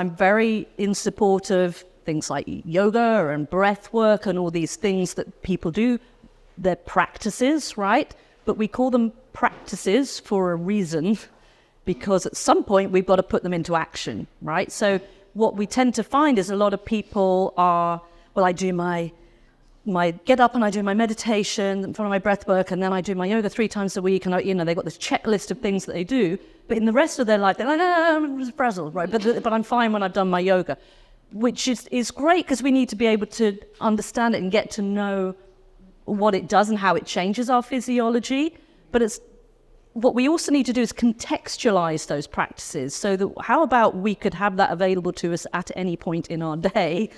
I'm very in support of things like yoga and breath work and all these things that people do. They're practices, right? But we call them practices for a reason, because at some point we've got to put them into action, right? So what we tend to find is a lot of people are, well, I do my get up and I do my meditation, follow my breath work, and then I do my yoga 3 times a week, and they've got this checklist of things that they do, but in the rest of their life, they're like, no, I'm frazzled, right? But I'm fine when I've done my yoga, which is great, because we need to be able to understand it and get to know what it does and how it changes our physiology. But what we also need to do is contextualize those practices, so that how about we could have that available to us at any point in our day,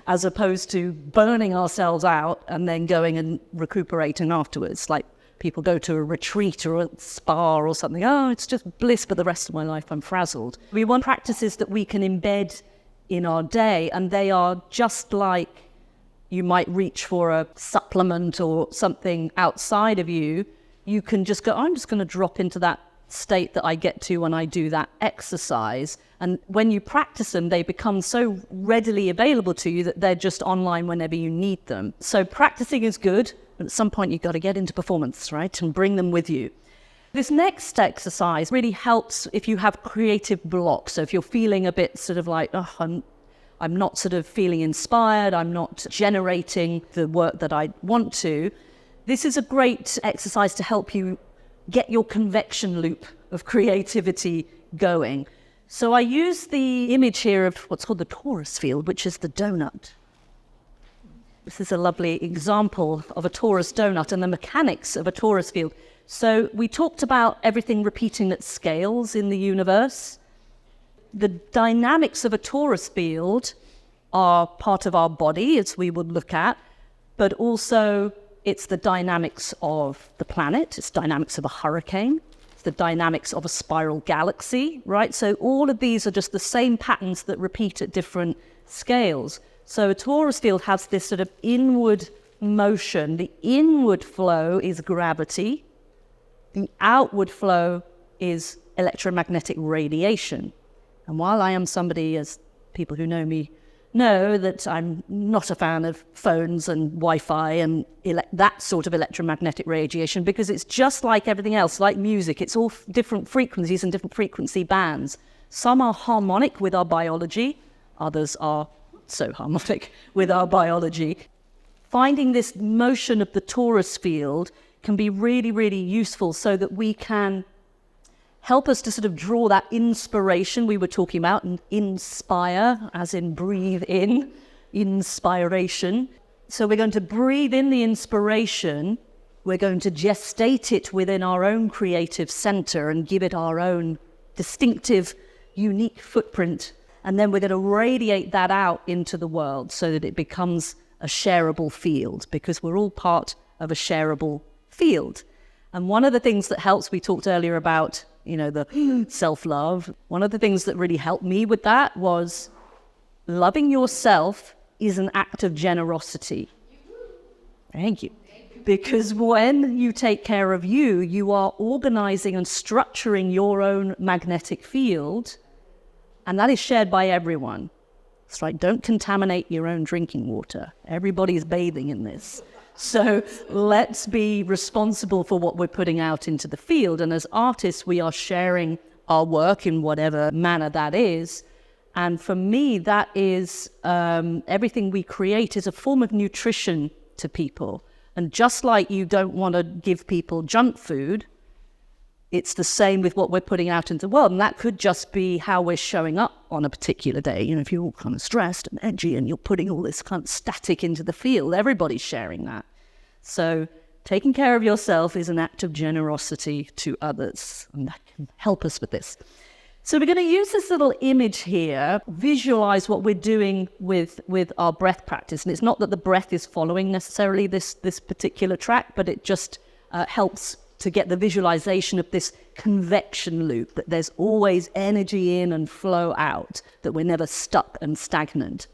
as opposed to burning ourselves out and then going and recuperating afterwards. Like people go to a retreat or a spa or something. Oh, it's just bliss, but the rest of my life I'm frazzled. We want practices that we can embed in our day, and they are just like you might reach for a supplement or something outside of you. You can just go, I'm just going to drop into that state that I get to when I do that exercise. And when you practice them, they become so readily available to you that they're just online whenever you need them. So practicing is good, but at some point you've got to get into performance, right? And bring them with you. This next exercise really helps if you have creative blocks. So if you're feeling a bit sort of like, oh, I'm not sort of feeling inspired, I'm not generating the work that I want to, this is a great exercise to help you get your convection loop of creativity going. So I use the image here of what's called the torus field, which is the donut. This is a lovely example of a torus donut and the mechanics of a torus field. So we talked about everything repeating at scales in the universe. The dynamics of a torus field are part of our body, as we would look at, but also it's the dynamics of the planet, it's dynamics of a hurricane, it's the dynamics of a spiral galaxy, right? So all of these are just the same patterns that repeat at different scales. So a torus field has this sort of inward motion. The inward flow is gravity. The outward flow is electromagnetic radiation. And while I am somebody, as people who know me know, that I'm not a fan of phones and Wi-Fi and that sort of electromagnetic radiation, because it's just like everything else, like music. It's all different frequencies and different frequency bands. Some are harmonic with our biology. Others are not so harmonic with our biology. Finding this motion of the torus field can be really, really useful, so that we can help us to sort of draw that inspiration we were talking about, and inspire, as in breathe in, inspiration. So we're going to breathe in the inspiration, we're going to gestate it within our own creative center and give it our own distinctive, unique footprint, and then we're going to radiate that out into the world so that it becomes a shareable field, because we're all part of a shareable field. And one of the things that helps, we talked earlier about the self-love. One of the things that really helped me with that was loving yourself is an act of generosity. Thank you. Because when you take care of you, you are organizing and structuring your own magnetic field, and that is shared by everyone. It's right, don't contaminate your own drinking water. Everybody's bathing in this. So let's be responsible for what we're putting out into the field. And as artists, we are sharing our work in whatever manner that is. And for me, that is everything we create is a form of nutrition to people. And just like you don't want to give people junk food, it's the same with what we're putting out into the world. And that could just be how we're showing up on a particular day. If you're all kind of stressed and edgy and you're putting all this kind of static into the field, everybody's sharing that. So taking care of yourself is an act of generosity to others. And that can help us with this. So we're going to use this little image here, visualize what we're doing with our breath practice. And it's not that the breath is following necessarily this particular track, but it just helps to get the visualization of this convection loop, that there's always energy in and flow out, that we're never stuck and stagnant.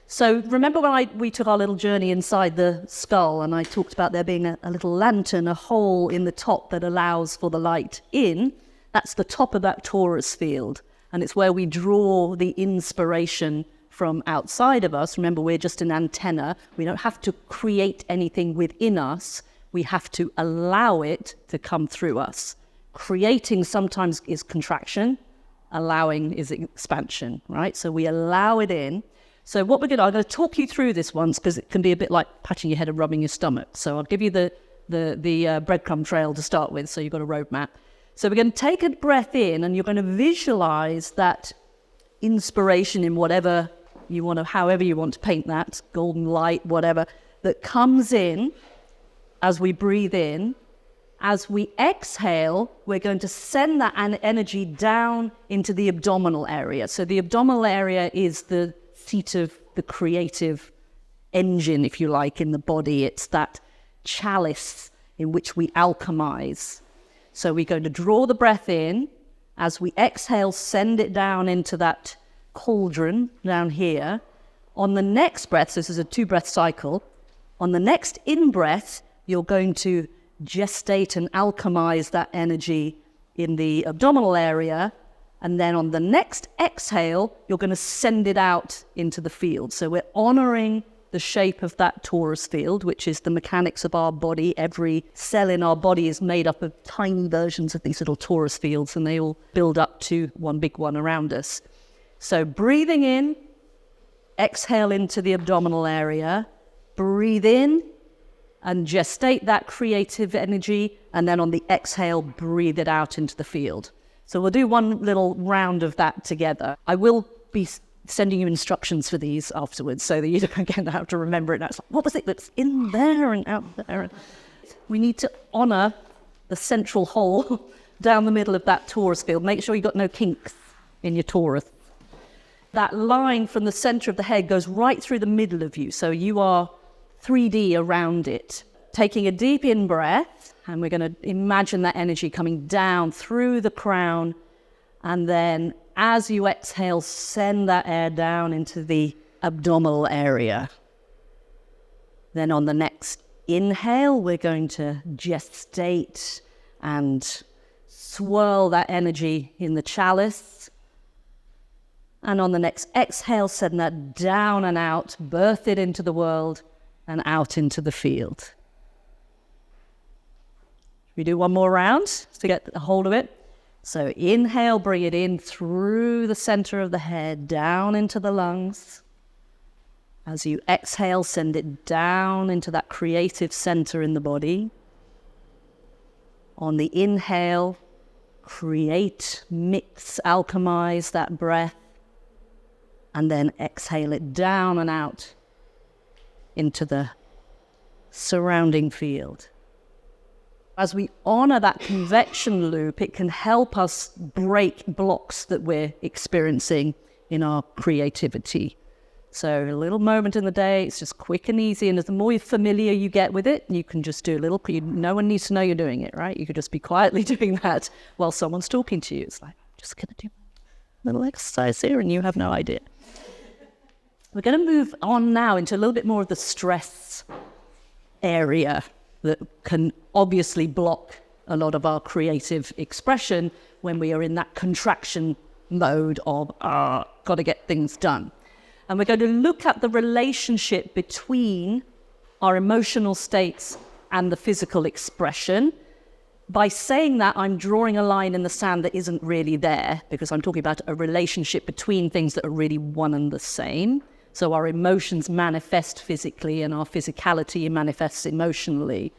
So remember when we took our little journey inside the skull, and I talked about there being a little lantern, a hole in the top that allows for the light in? That's the top of that torus field. and it's where we draw the inspiration from outside of us. Remember, we're just an antenna. We don't have to create anything within us. We have to allow it to come through us. Creating sometimes is contraction, allowing is expansion, right? So we allow it in. So what I'm going to talk you through this once, because it can be a bit like patting your head and rubbing your stomach. So I'll give you the breadcrumb trail to start with, so you've got a roadmap. So we're going to take a breath in, and you're going to visualize that inspiration in whatever you want to, however you want to paint that, golden light, whatever, that comes in as we breathe in. As we exhale, we're going to send that energy down into the abdominal area. So the abdominal area is the seat of the creative engine, if you like, in the body. It's that chalice in which we alchemize. So we're going to draw the breath in. As we exhale, send it down into that cauldron down here. On the next breath, so this is a 2-breath cycle, on the next in-breath, you're going to gestate and alchemize that energy in the abdominal area. And then on the next exhale, you're going to send it out into the field. So we're honoring the shape of that torus field, which is the mechanics of our body. Every cell in our body is made up of tiny versions of these little torus fields, and they all build up to one big one around us. So breathing in, exhale into the abdominal area, breathe in and gestate that creative energy, and then on the exhale, breathe it out into the field. So we'll do one little round of that together. I will be sending you instructions for these afterwards so that you don't have to remember it. Now it's like, what was it that's in there and out there? We need to honor the central hole down the middle of that torus field. Make sure you've got no kinks in your torus. That line from the center of the head goes right through the middle of you. So you are 3D around it. Taking a deep in-breath, and we're going to imagine that energy coming down through the crown. And then as you exhale, send that air down into the abdominal area. Then on the next inhale, we're going to gestate and swirl that energy in the chalice. And on the next exhale, send that down and out, birth it into the world and out into the field. We do one more round to get a hold of it. So inhale, bring it in through the center of the head, down into the lungs. As you exhale, send it down into that creative center in the body. On the inhale, create, mix, alchemize that breath. And then exhale it down and out into the surrounding field. As we honor that convection loop, it can help us break blocks that we're experiencing in our creativity. So a little moment in the day, it's just quick and easy. And the more familiar you get with it, you can just do a little, no one needs to know you're doing it, right? You could just be quietly doing that while someone's talking to you. It's like, I'm just going to do a little exercise here and you have no idea. We're going to move on now into a little bit more of the stress area that can obviously block a lot of our creative expression when we are in that contraction mode of, got to get things done. And we're going to look at the relationship between our emotional states and the physical expression. By saying that, I'm drawing a line in the sand that isn't really there, because I'm talking about a relationship between things that are really one and the same. So our emotions manifest physically and our physicality manifests emotionally.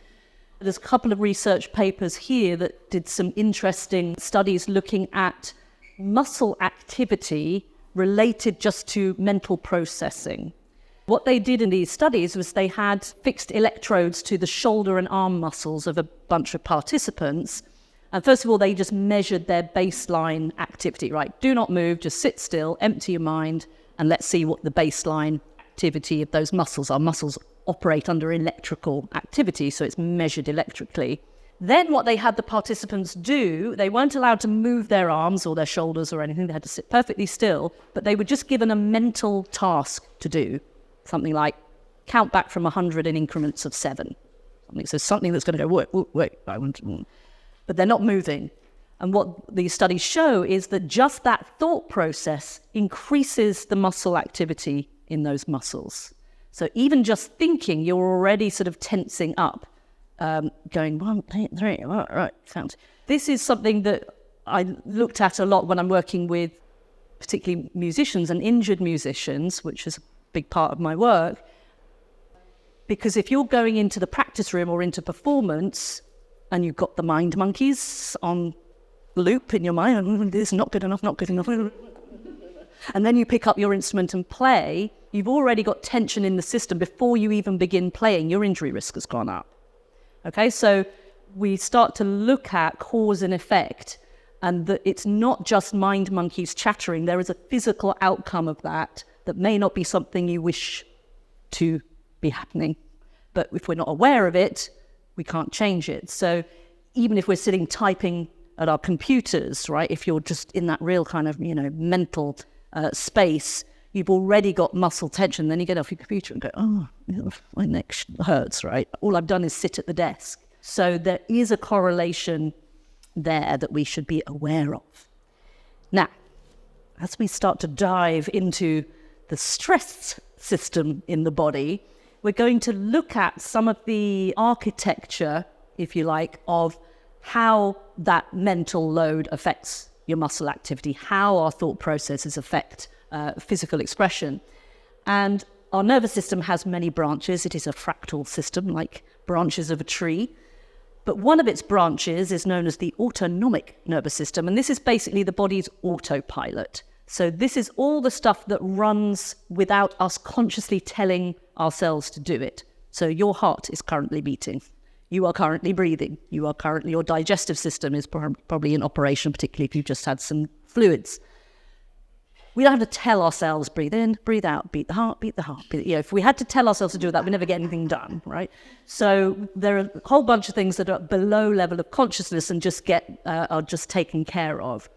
There's a couple of research papers here that did some interesting studies looking at muscle activity related just to mental processing. What they did in these studies was they had fixed electrodes to the shoulder and arm muscles of a bunch of participants. And first of all, they just measured their baseline activity, right? Do not move, just sit still, empty your mind, and let's see what the baseline activity of those muscles are. Muscles operate under electrical activity, so it's measured electrically. Then what they had the participants do, they weren't allowed to move their arms or their shoulders or anything. They had to sit perfectly still, but they were just given a mental task to do. Something like count back from 100 in increments of 7. So something that's going to go, wait, I want to. But they're not moving. And what these studies show is that just that thought process increases the muscle activity in those muscles. So even just thinking, you're already sort of tensing up, going 1, 2, 3, right, count. This is something that I looked at a lot when I'm working with particularly musicians and injured musicians, which is a big part of my work. Because if you're going into the practice room or into performance and you've got the mind monkeys on loop in your mind, this is not good enough, not good enough. And then you pick up your instrument and play, you've already got tension in the system before you even begin playing. Your injury risk has gone up. Okay, so we start to look at cause and effect, and that it's not just mind monkeys chattering. There is a physical outcome of that may not be something you wish to be happening. But if we're not aware of it, we can't change it. So even if we're sitting typing at our computers, right, if you're just in that real kind of, mental space, you've already got muscle tension. Then you get off your computer and go, oh, my neck hurts, right? All I've done is sit at the desk. So there is a correlation there that we should be aware of. Now, as we start to dive into the stress system in the body, we're going to look at some of the architecture, if you like, of how that mental load affects your muscle activity, how our thought processes affect physical expression. And our nervous system has many branches. It is a fractal system, like branches of a tree. But one of its branches is known as the autonomic nervous system, and this is basically the body's autopilot. So this is all the stuff that runs without us consciously telling ourselves to do it. So your heart is currently beating. You are currently breathing. Your digestive system is probably in operation, particularly if you've just had some fluids. We don't have to tell ourselves, breathe in, breathe out, beat the heart, beat the heart. If we had to tell ourselves to do that, we never get anything done, right? So there are a whole bunch of things that are below level of consciousness and are just taken care of.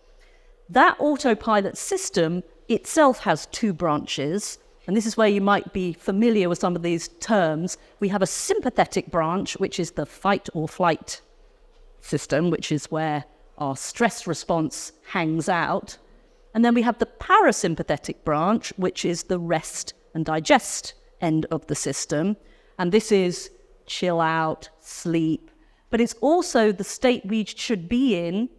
That autopilot system itself has 2 branches, and this is where you might be familiar with some of these terms. We have a sympathetic branch, which is the fight or flight system, which is where our stress response hangs out. And then we have the parasympathetic branch, which is the rest and digest end of the system. And this is chill out, sleep. But it's also the state we should be in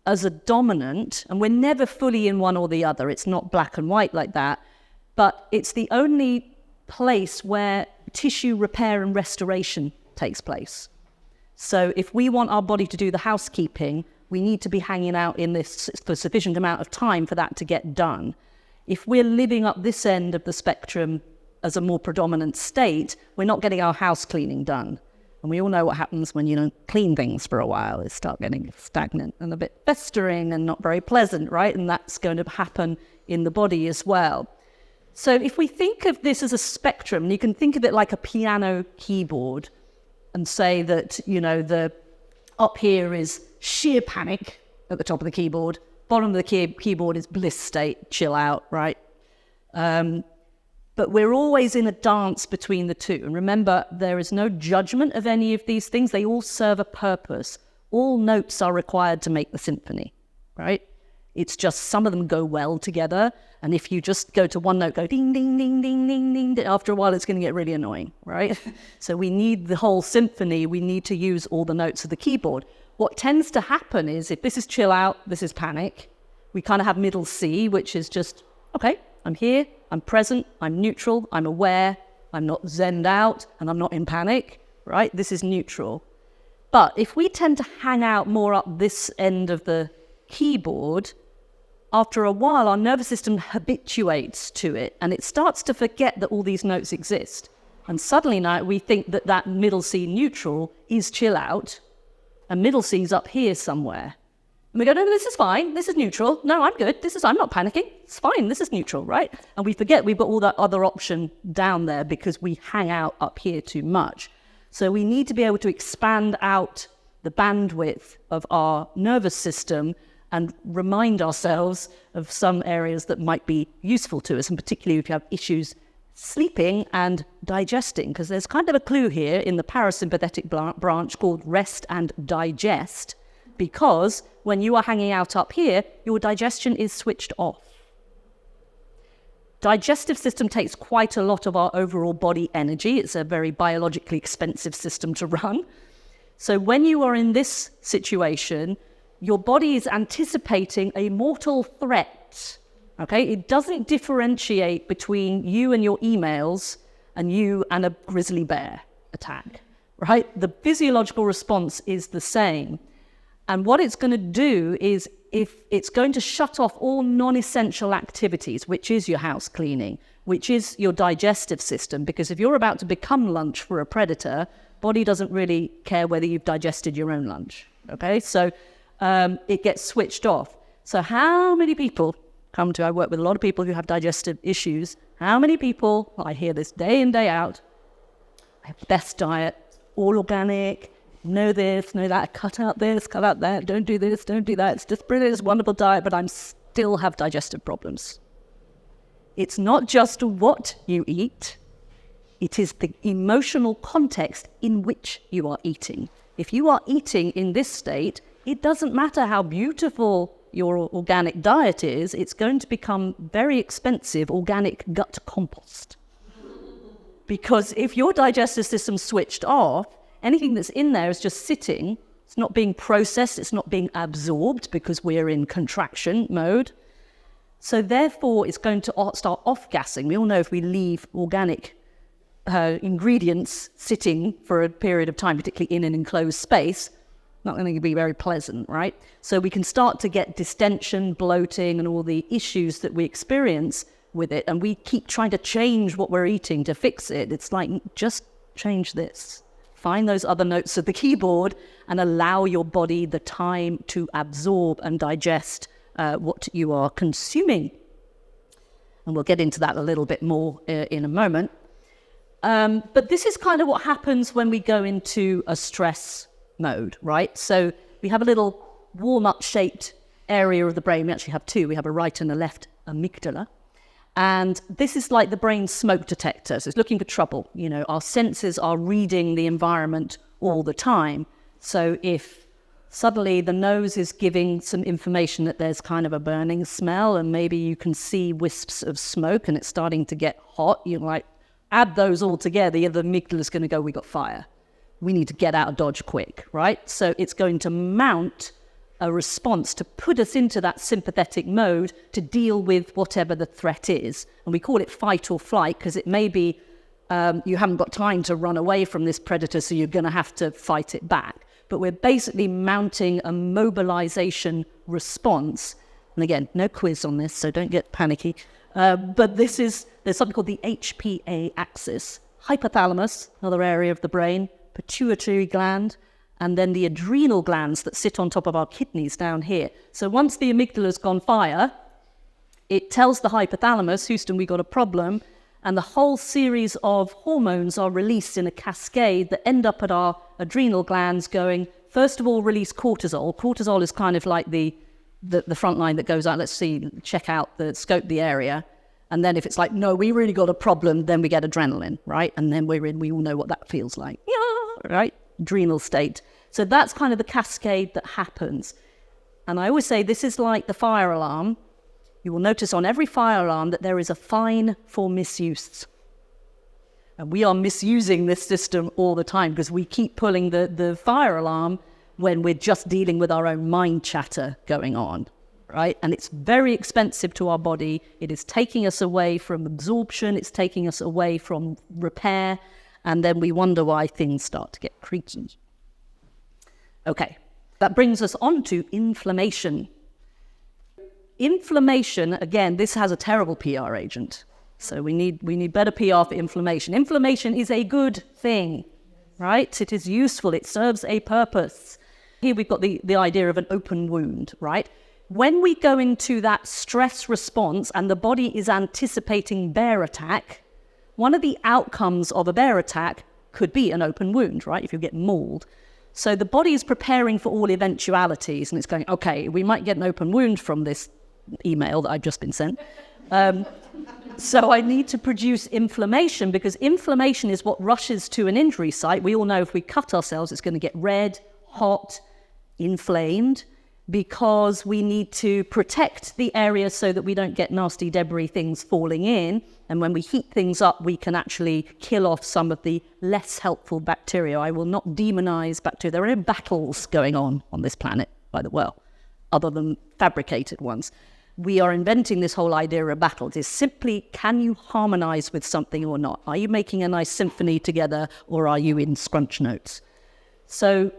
as a dominant. And we're never fully in one or the other. It's not black and white like that. But it's the only place where tissue repair and restoration takes place. So if we want our body to do the housekeeping, we need to be hanging out in this for sufficient amount of time for that to get done. If we're living up this end of the spectrum as a more predominant state, we're not getting our house cleaning done. And we all know what happens when you don't clean things for a while. They start getting stagnant and a bit festering and not very pleasant, right? And that's going to happen in the body as well. So if we think of this as a spectrum, you can think of it like a piano keyboard and say that, the up here is sheer panic at the top of the keyboard. Bottom of the keyboard is bliss state, chill out, right? But we're always in a dance between the two. And remember, there is no judgment of any of these things. They all serve a purpose. All notes are required to make the symphony, right? It's just some of them go well together. And if you just go to one note, go ding, ding, ding, ding, ding, ding, after a while, it's going to get really annoying, right? So we need the whole symphony. We need to use all the notes of the keyboard. What tends to happen is if this is chill out, this is panic. We kind of have middle C, which is just, okay, I'm here, I'm present, I'm neutral, I'm aware, I'm not zenned out, and I'm not in panic, right? This is neutral. But if we tend to hang out more up this end of the keyboard, after a while, our nervous system habituates to it, and it starts to forget that all these notes exist. And suddenly now we think that that middle C neutral is chill out, and middle C's up here somewhere. And we go, no, this is fine, this is neutral. No, I'm good, I'm not panicking. It's fine, this is neutral, right? And we forget we've got all that other option down there because we hang out up here too much. So we need to be able to expand out the bandwidth of our nervous system and remind ourselves of some areas that might be useful to us, and particularly if you have issues sleeping and digesting, because there's kind of a clue here in the parasympathetic branch called rest and digest because when you are hanging out up here, your digestion is switched off. Digestive system takes quite a lot of our overall body energy. It's a very biologically expensive system to run. So when you are in this situation, your body is anticipating a mortal threat. Okay? It doesn't differentiate between you and your emails and you and a grizzly bear attack, right? The physiological response is the same. And what it's going to do is, if it's going to shut off all non-essential activities, which is your house cleaning, which is your digestive system, because if you're about to become lunch for a predator, body doesn't really care whether you've digested your own lunch, okay? So it gets switched off. So how many people I work with a lot of people who have digestive issues. How many people, I hear this day in, day out, I have the best diet, all organic, know this, know that, cut out this, cut out that, don't do this, don't do that. It's just brilliant, it's a wonderful diet, but I still have digestive problems. It's not just what you eat, it is the emotional context in which you are eating. If you are eating in this state, it doesn't matter how beautiful your organic diet is, it's going to become very expensive organic gut compost. Because if your digestive system's switched off, anything that's in there is just sitting. It's not being processed. It's not being absorbed because we're in contraction mode. So therefore, it's going to start off-gassing. We all know if we leave organic ingredients sitting for a period of time, particularly in an enclosed space, not going to be very pleasant, right? So we can start to get distension, bloating, and all the issues that we experience with it. And we keep trying to change what we're eating to fix it. It's like, just change this. Find those other notes of the keyboard and allow your body the time to absorb and digest what you are consuming. And we'll get into that a little bit more in a moment. But this is kind of what happens when we go into a stress mode, right? So we have a little walnut-shaped area of the brain. We actually have two. We have a right and a left amygdala. And this is like the brain's smoke detector. So it's looking for trouble. You know, our senses are reading the environment all the time. So if suddenly the nose is giving some information that there's kind of a burning smell and maybe you can see wisps of smoke and it's starting to get hot, you like add those all together, the amygdala is going to go, we got fire. We need to get out of Dodge quick, right? So it's going to mount a response to put us into that sympathetic mode to deal with whatever the threat is. And we call it fight or flight because it may be you haven't got time to run away from this predator, so you're going to have to fight it back. But we're basically mounting a mobilization response. And again, no quiz on this, so don't get panicky. But there's something called the HPA axis. Hypothalamus, another area of the brain, pituitary gland, and then the adrenal glands that sit on top of our kidneys down here. So once the amygdala's gone fire, it tells the hypothalamus, Houston, we got a problem, and the whole series of hormones are released in a cascade that end up at our adrenal glands going, first of all, release cortisol. Cortisol is kind of like the front line that goes out, let's see, check out scope the area. And then if it's like, no, we really got a problem, then we get adrenaline, right? And then we all know what that feels like. Yeah, right? Adrenal state. So that's kind of the cascade that happens. And I always say this is like the fire alarm. You will notice on every fire alarm that there is a fine for misuse. And we are misusing this system all the time because we keep pulling the fire alarm when we're just dealing with our own mind chatter going on, right? And it's very expensive to our body. It is taking us away from absorption. It's taking us away from repair. And then we wonder why things start to get creaky. Okay, that brings us on to inflammation. Inflammation, again, this has a terrible PR agent. So we need better PR for inflammation. Inflammation is a good thing, right? It is useful. It serves a purpose. Here we've got the idea of an open wound, right? When we go into that stress response and the body is anticipating bear attack, one of the outcomes of a bear attack could be an open wound, right? If you get mauled. So the body is preparing for all eventualities and it's going, okay, we might get an open wound from this email that I've just been sent. So I need to produce inflammation because inflammation is what rushes to an injury site. We all know if we cut ourselves, it's going to get red, hot, inflamed, because we need to protect the area so that we don't get nasty debris things falling in. And when we heat things up, we can actually kill off some of the less helpful bacteria. I will not demonize bacteria. There are no battles going on this planet, by the way, other than fabricated ones. We are inventing this whole idea of battles. It's simply, can you harmonize with something or not? Are you making a nice symphony together, or are you in scrunch notes? So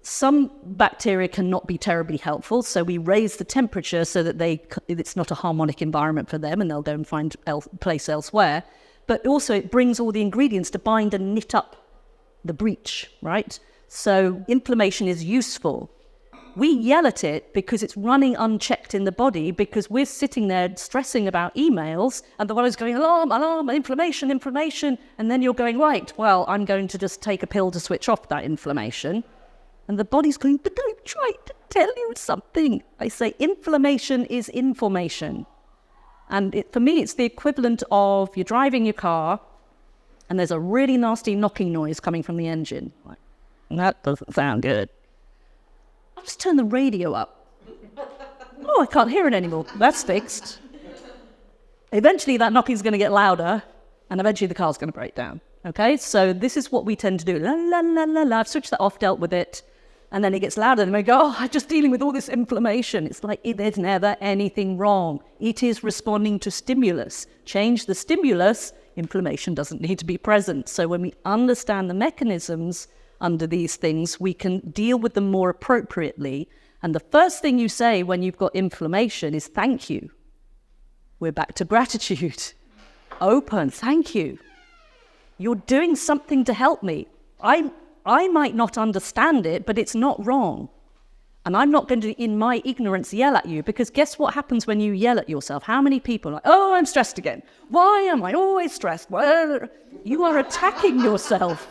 some bacteria cannot be terribly helpful, so we raise the temperature so that it's not a harmonic environment for them, and they'll go and find place elsewhere. But also it brings all the ingredients to bind and knit up the breach, right? So inflammation is useful. We yell at it because it's running unchecked in the body, because we're sitting there stressing about emails, and the body's going, alarm, alarm, inflammation, inflammation. And then you're going, right, well, I'm going to just take a pill to switch off that inflammation. And the body's going, but I'm trying to tell you something. I say inflammation is information. And for me, it's the equivalent of you're driving your car and there's a really nasty knocking noise coming from the engine. Like, that doesn't sound good. I'll just turn the radio up. Oh, I can't hear it anymore. That's fixed. Eventually that knocking's going to get louder, and eventually the car's going to break down. Okay, so this is what we tend to do. La, la, la, la, la. I've switched that off, dealt with it. And then it gets louder, and we go, oh, I'm just dealing with all this inflammation. It's like, there's never anything wrong. It is responding to stimulus. Change the stimulus, inflammation doesn't need to be present. So when we understand the mechanisms under these things, we can deal with them more appropriately. And the first thing you say when you've got inflammation is thank you. We're back to gratitude. Open, thank you. You're doing something to help me. I might not understand it, but it's not wrong. And I'm not going to, in my ignorance, yell at you, because guess what happens when you yell at yourself? How many people are like, oh, I'm stressed again. Why am I always stressed? Well, you are attacking yourself.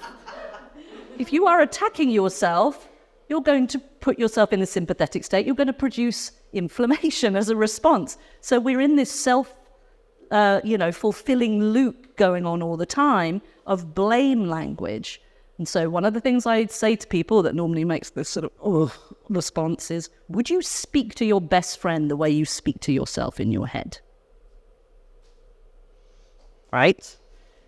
If you are attacking yourself, you're going to put yourself in a sympathetic state. You're going to produce inflammation as a response. So we're in this fulfilling loop going on all the time of blame language. And so one of the things I say to people that normally makes this sort of response is, would you speak to your best friend the way you speak to yourself in your head? Right?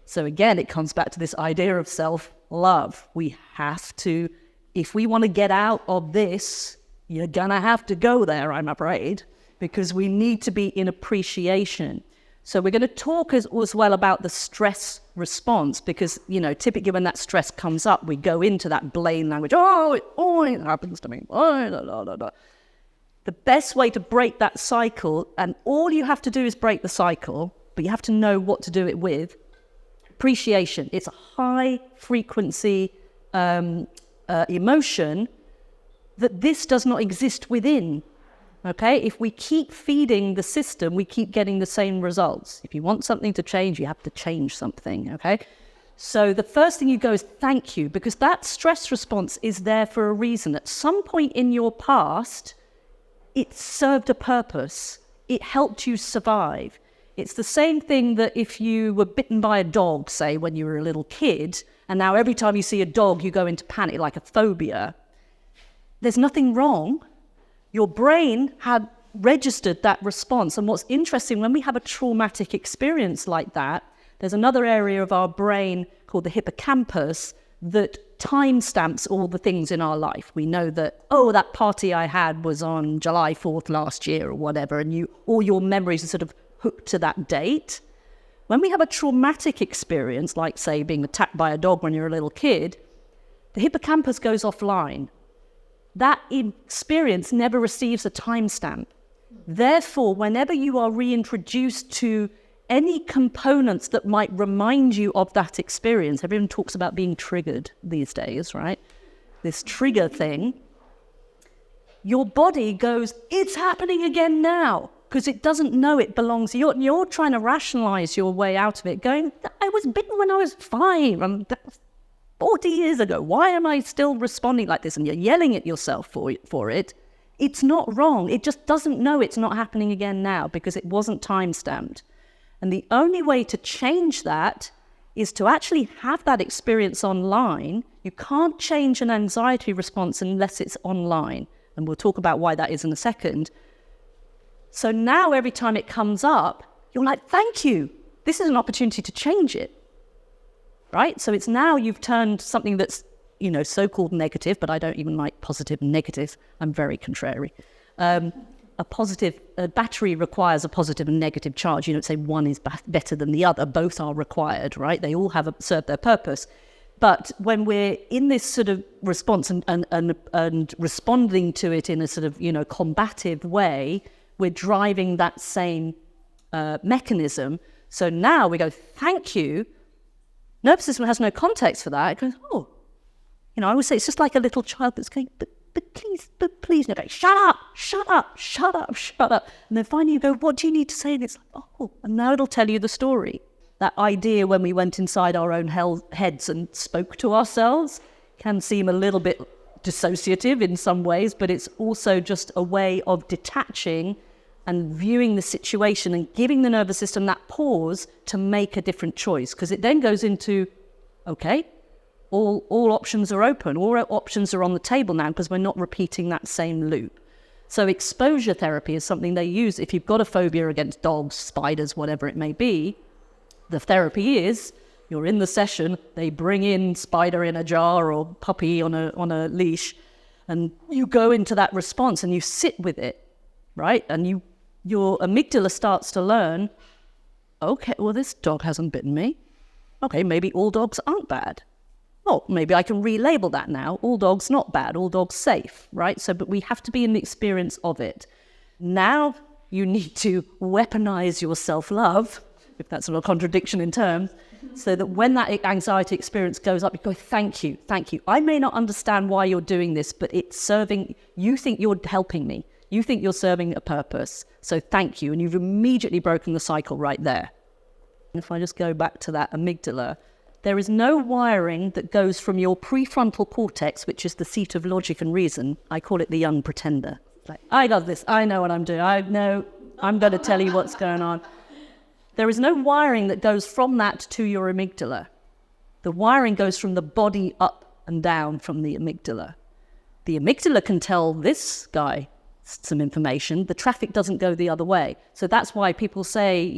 So again, it comes back to this idea of self-love. We have to, if we want to get out of this, you're going to have to go there, I'm afraid, because we need to be in appreciation. So we're going to talk as well about the stress response, because, typically when that stress comes up, we go into that blame language. Oh, it happens to me. Oh, la, la, la, la. The best way to break that cycle, and all you have to do is break the cycle, but you have to know what to do it with. Appreciation. It's a high frequency emotion that this does not exist within. Okay, if we keep feeding the system, we keep getting the same results. If you want something to change, you have to change something, okay? So the first thing you go is thank you, because that stress response is there for a reason. At some point in your past, it served a purpose. It helped you survive. It's the same thing that if you were bitten by a dog, say, when you were a little kid, and now every time you see a dog, you go into panic, like a phobia. There's nothing wrong. Your brain had registered that response. And what's interesting, when we have a traumatic experience like that, there's another area of our brain called the hippocampus that timestamps all the things in our life. We know that, oh, that party I had was on July 4th last year or whatever, and all your memories are sort of hooked to that date. When we have a traumatic experience, like, say, being attacked by a dog when you're a little kid, the hippocampus goes offline. That experience never receives a timestamp. Therefore, whenever you are reintroduced to any components that might remind you of that experience, everyone talks about being triggered these days, right? This trigger thing, your body goes, it's happening again now, because it doesn't know it belongs. You're trying to rationalize your way out of it, going, I was bitten when I was 5, and that was 40 years ago. Why am I still responding like this? And you're yelling at yourself for it. It's not wrong. It just doesn't know it's not happening again now because it wasn't time-stamped. And the only way to change that is to actually have that experience online. You can't change an anxiety response unless it's online. And we'll talk about why that is in a second. So now every time it comes up, you're like, thank you. This is an opportunity to change it, right? So it's now you've turned something that's, so-called negative, but I don't even like positive and negative. I'm very contrary. A battery requires a positive and negative charge. You don't say one is better than the other. Both are required, right? They all serve their purpose. But when we're in this sort of response and responding to it in a sort of, combative way, we're driving that same mechanism. So now we go, thank you. Nervous system has no context for that. It goes, oh. I always say it's just like a little child that's going, but please, no, shut up. And then finally you go, what do you need to say? And it's like, oh, and now it'll tell you the story. That idea when we went inside our own heads and spoke to ourselves can seem a little bit dissociative in some ways, but it's also just a way of detaching and viewing the situation and giving the nervous system that pause to make a different choice. Because it then goes into, okay, all options are open, all options are on the table now because we're not repeating that same loop. So exposure therapy is something they use if you've got a phobia against dogs, spiders, whatever it may be. The therapy is, you're in the session, they bring in spider in a jar or puppy on a leash, and you go into that response and you sit with it, right? And your amygdala starts to learn, okay, well, this dog hasn't bitten me. Okay, maybe all dogs aren't bad. Oh, maybe I can relabel that now. All dogs not bad, all dogs safe, right? So, but we have to be in the experience of it. Now you need to weaponize your self-love, if that's not a contradiction in terms, so that when that anxiety experience goes up, you go, thank you. I may not understand why you're doing this, but it's serving, you think you're helping me. You think you're serving a purpose. So thank you. And you've immediately broken the cycle right there. If I just go back to that amygdala, there is no wiring that goes from your prefrontal cortex, which is the seat of logic and reason. I call it the young pretender. Like, I got this. I know what I'm doing. I know I'm going to tell you what's going on. There is no wiring that goes from that to your amygdala. The wiring goes from the body up and down from the amygdala. The amygdala can tell this guy some information. The traffic doesn't go the other way. So that's why people say,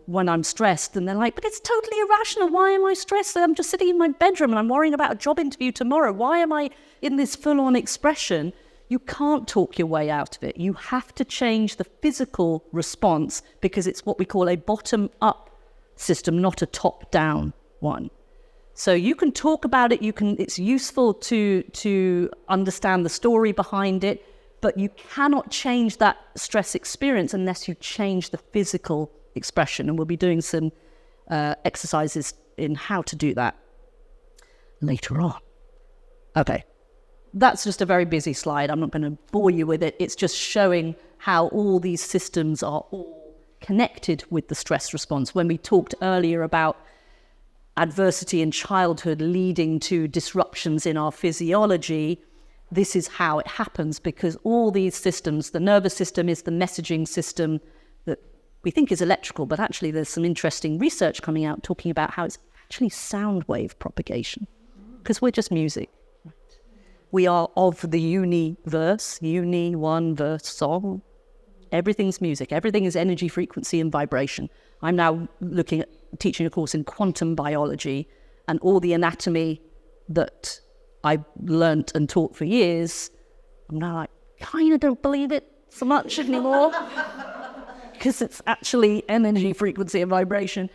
when I'm stressed, and they're like, but it's totally irrational. Why am I stressed? I'm just sitting in my bedroom and I'm worrying about a job interview tomorrow. Why am I in this full-on expression? You can't talk your way out of it. You have to change the physical response because it's what we call a bottom-up system, not a top-down one. So you can talk about it. It's useful to understand the story behind it, but you cannot change that stress experience unless you change the physical expression. And we'll be doing some exercises in how to do that later on. Okay. That's just a very busy slide. I'm not going to bore you with it. It's just showing how all these systems are all connected with the stress response. When we talked earlier about adversity in childhood leading to disruptions in our physiology, this is how it happens because all these systems, the nervous system is the messaging system that we think is electrical, but actually there's some interesting research coming out talking about how it's actually sound wave propagation because we're just music. We are of the universe, one verse song. Everything's music. Everything is energy, frequency, and vibration. I'm now teaching a course in quantum biology, and all the anatomy that I learnt and taught for years, I'm now like, kind of don't believe it so much anymore because it's actually energy, frequency, and vibration.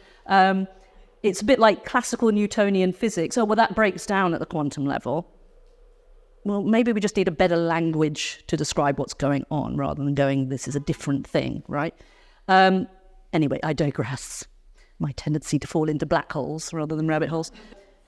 It's a bit like classical Newtonian physics. Oh, well, that breaks down at the quantum level. Well, maybe we just need a better language to describe what's going on rather than going, this is a different thing, right? Anyway, I digress. My tendency to fall into black holes rather than rabbit holes.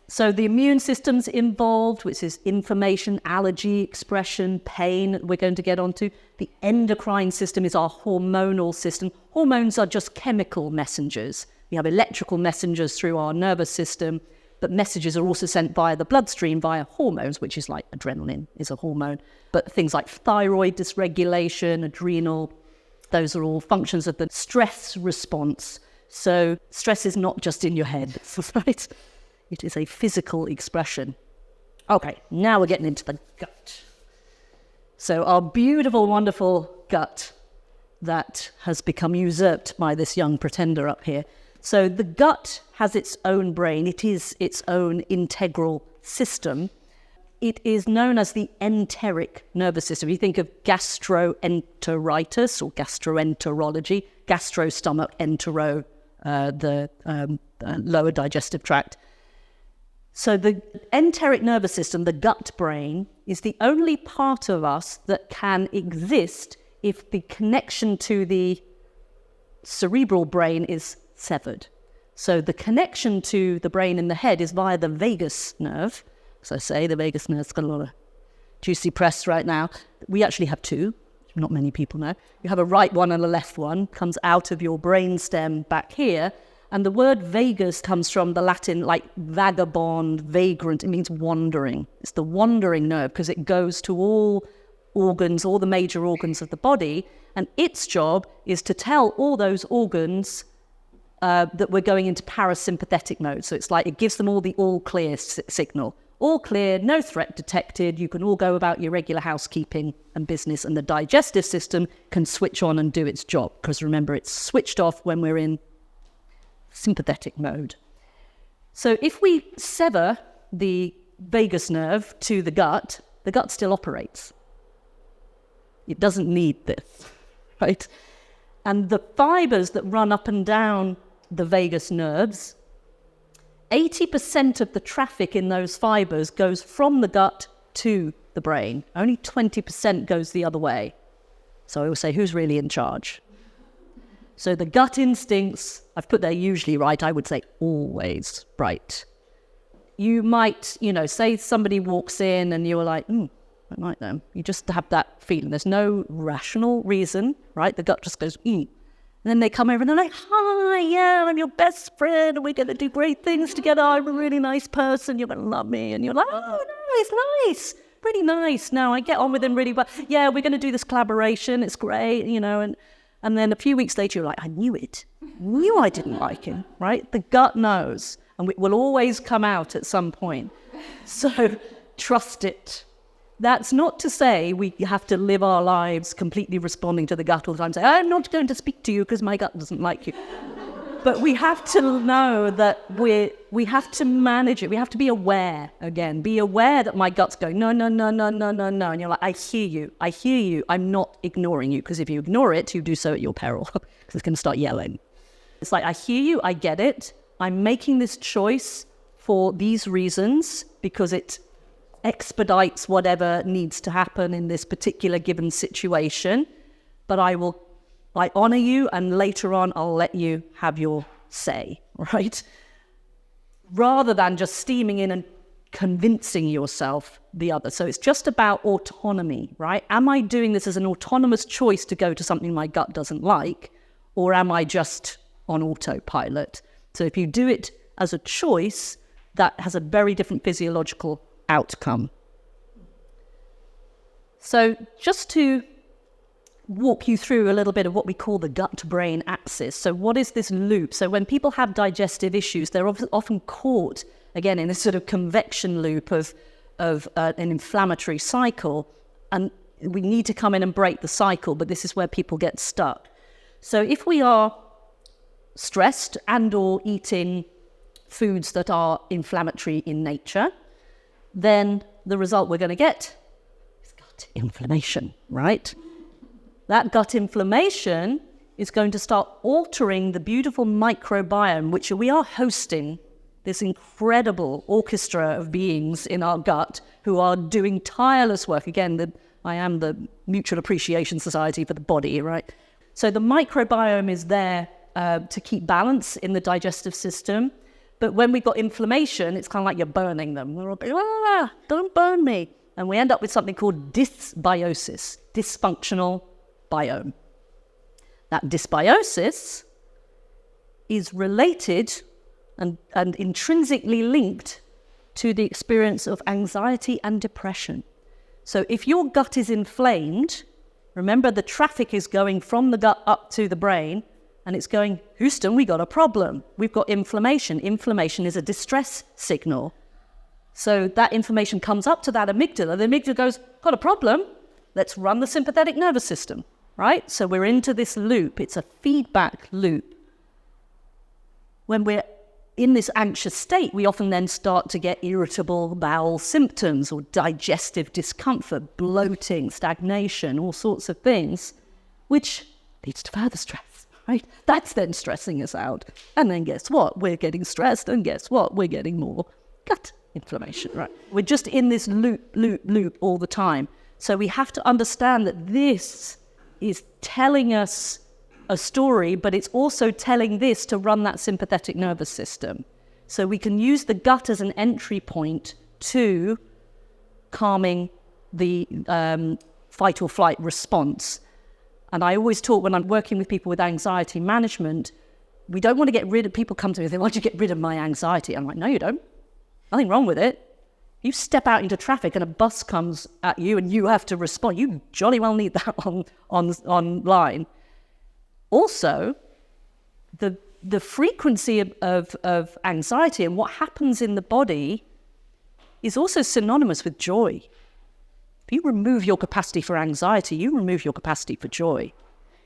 So the immune system's involved, which is information, allergy, expression, pain, we're going to get onto. The endocrine system is our hormonal system. Hormones are just chemical messengers. We have electrical messengers through our nervous system, but messages are also sent via the bloodstream via hormones, which is like adrenaline is a hormone. But things like thyroid dysregulation, adrenal, those are all functions of the stress response. So stress is not just in your head, right? It is a physical expression. Okay, now we're getting into the gut. So our beautiful, wonderful gut that has become usurped by this young pretender up here. So the gut has its own brain. It is its own integral system. It is known as the enteric nervous system. You think of gastroenteritis or gastroenterology, gastro, stomach, entero, the lower digestive tract. So the enteric nervous system, the gut brain, is the only part of us that can exist if the connection to the cerebral brain is severed. So the connection to the brain in the head is via the vagus nerve. So I say the vagus nerve's got a lot of juicy press right now. We actually have two, not many people know. You have a right one and a left one, comes out of your brain stem back here. And the word vagus comes from the Latin, like vagabond, vagrant. It means wandering. It's the wandering nerve because it goes to all organs, all the major organs of the body. And its job is to tell all those organs that we're going into parasympathetic mode. So it's like it gives them all the all clear signal. All clear, no threat detected. You can all go about your regular housekeeping and business, and the digestive system can switch on and do its job. Because remember, it's switched off when we're in sympathetic mode. So if we sever the vagus nerve to the gut still operates. It doesn't need this, right? And the fibers that run up and down the vagus nerves, 80% of the traffic in those fibers goes from the gut to the brain. Only 20% goes the other way. So I always say, who's really in charge? So the gut instincts, I've put there usually right, I would say always right. You might, say somebody walks in and you're like, I don't like them. You just have that feeling. There's no rational reason, right? The gut just goes, And then they come over and they're like, hi, yeah, I'm your best friend, and we're going to do great things together. I'm a really nice person. You're going to love me. And you're like, oh, nice, pretty nice. Now I get on with him really well. Yeah, we're going to do this collaboration. It's great, and then a few weeks later, you're like, I knew it. Knew I didn't like him, right? The gut knows, and it will always come out at some point. So trust it. That's not to say we have to live our lives completely responding to the gut all the time, say, I'm not going to speak to you because my gut doesn't like you. But we have to know that we have to manage it. We have to be aware, again. Be aware that my gut's going, no. And you're like, I hear you. I'm not ignoring you. Because if you ignore it, you do so at your peril. Because it's going to start yelling. It's like, I hear you, I get it. I'm making this choice for these reasons because it expedites whatever needs to happen in this particular given situation. But I honor you, and later on I'll let you have your say, right? Rather than just steaming in and convincing yourself the other. So it's just about autonomy, right? Am I doing this as an autonomous choice to go to something my gut doesn't like, or am I just on autopilot? So if you do it as a choice, that has a very different physiological outcome. So just to walk you through a little bit of what we call the gut-brain axis. So what is this loop? So when people have digestive issues, they're often caught, again, in this sort of convection loop of an inflammatory cycle. And we need to come in and break the cycle, but this is where people get stuck. So if we are stressed and or eating foods that are inflammatory in nature, then the result we're going to get is gut inflammation, right? That gut inflammation is going to start altering the beautiful microbiome, which we are hosting, this incredible orchestra of beings in our gut who are doing tireless work. Again, I am the Mutual Appreciation Society for the body, right? So the microbiome is there to keep balance in the digestive system. But when we've got inflammation, it's kind of like you're burning them. We're all going, don't burn me. And we end up with something called dysbiosis, dysfunctional biome. That dysbiosis is related and intrinsically linked to the experience of anxiety and depression. So if your gut is inflamed, remember the traffic is going from the gut up to the brain, and it's going, Houston, we got a problem. We've got inflammation. Inflammation is a distress signal. So that information comes up to that amygdala. The amygdala goes, got a problem? let's run the sympathetic nervous system, right? So we're into this loop. It's a feedback loop. When we're in this anxious state, we often then start to get irritable bowel symptoms or digestive discomfort, bloating, stagnation, all sorts of things, which leads to further stress, right? That's then stressing us out. And then guess what? We're getting stressed, and guess what? We're getting more gut inflammation, right? We're just in this loop all the time. So we have to understand that this is telling us a story, but it's also telling this to run that sympathetic nervous system. So we can use the gut as an entry point to calming the fight or flight response. And I always talk when I'm working with people with anxiety management, we don't want to get rid of, people come to me and say, why don't you get rid of my anxiety? I'm like, no, you don't. Nothing wrong with it. You step out into traffic and a bus comes at you and you have to respond. You jolly well need that online. Also, the frequency of anxiety and what happens in the body is also synonymous with joy. If you remove your capacity for anxiety, you remove your capacity for joy.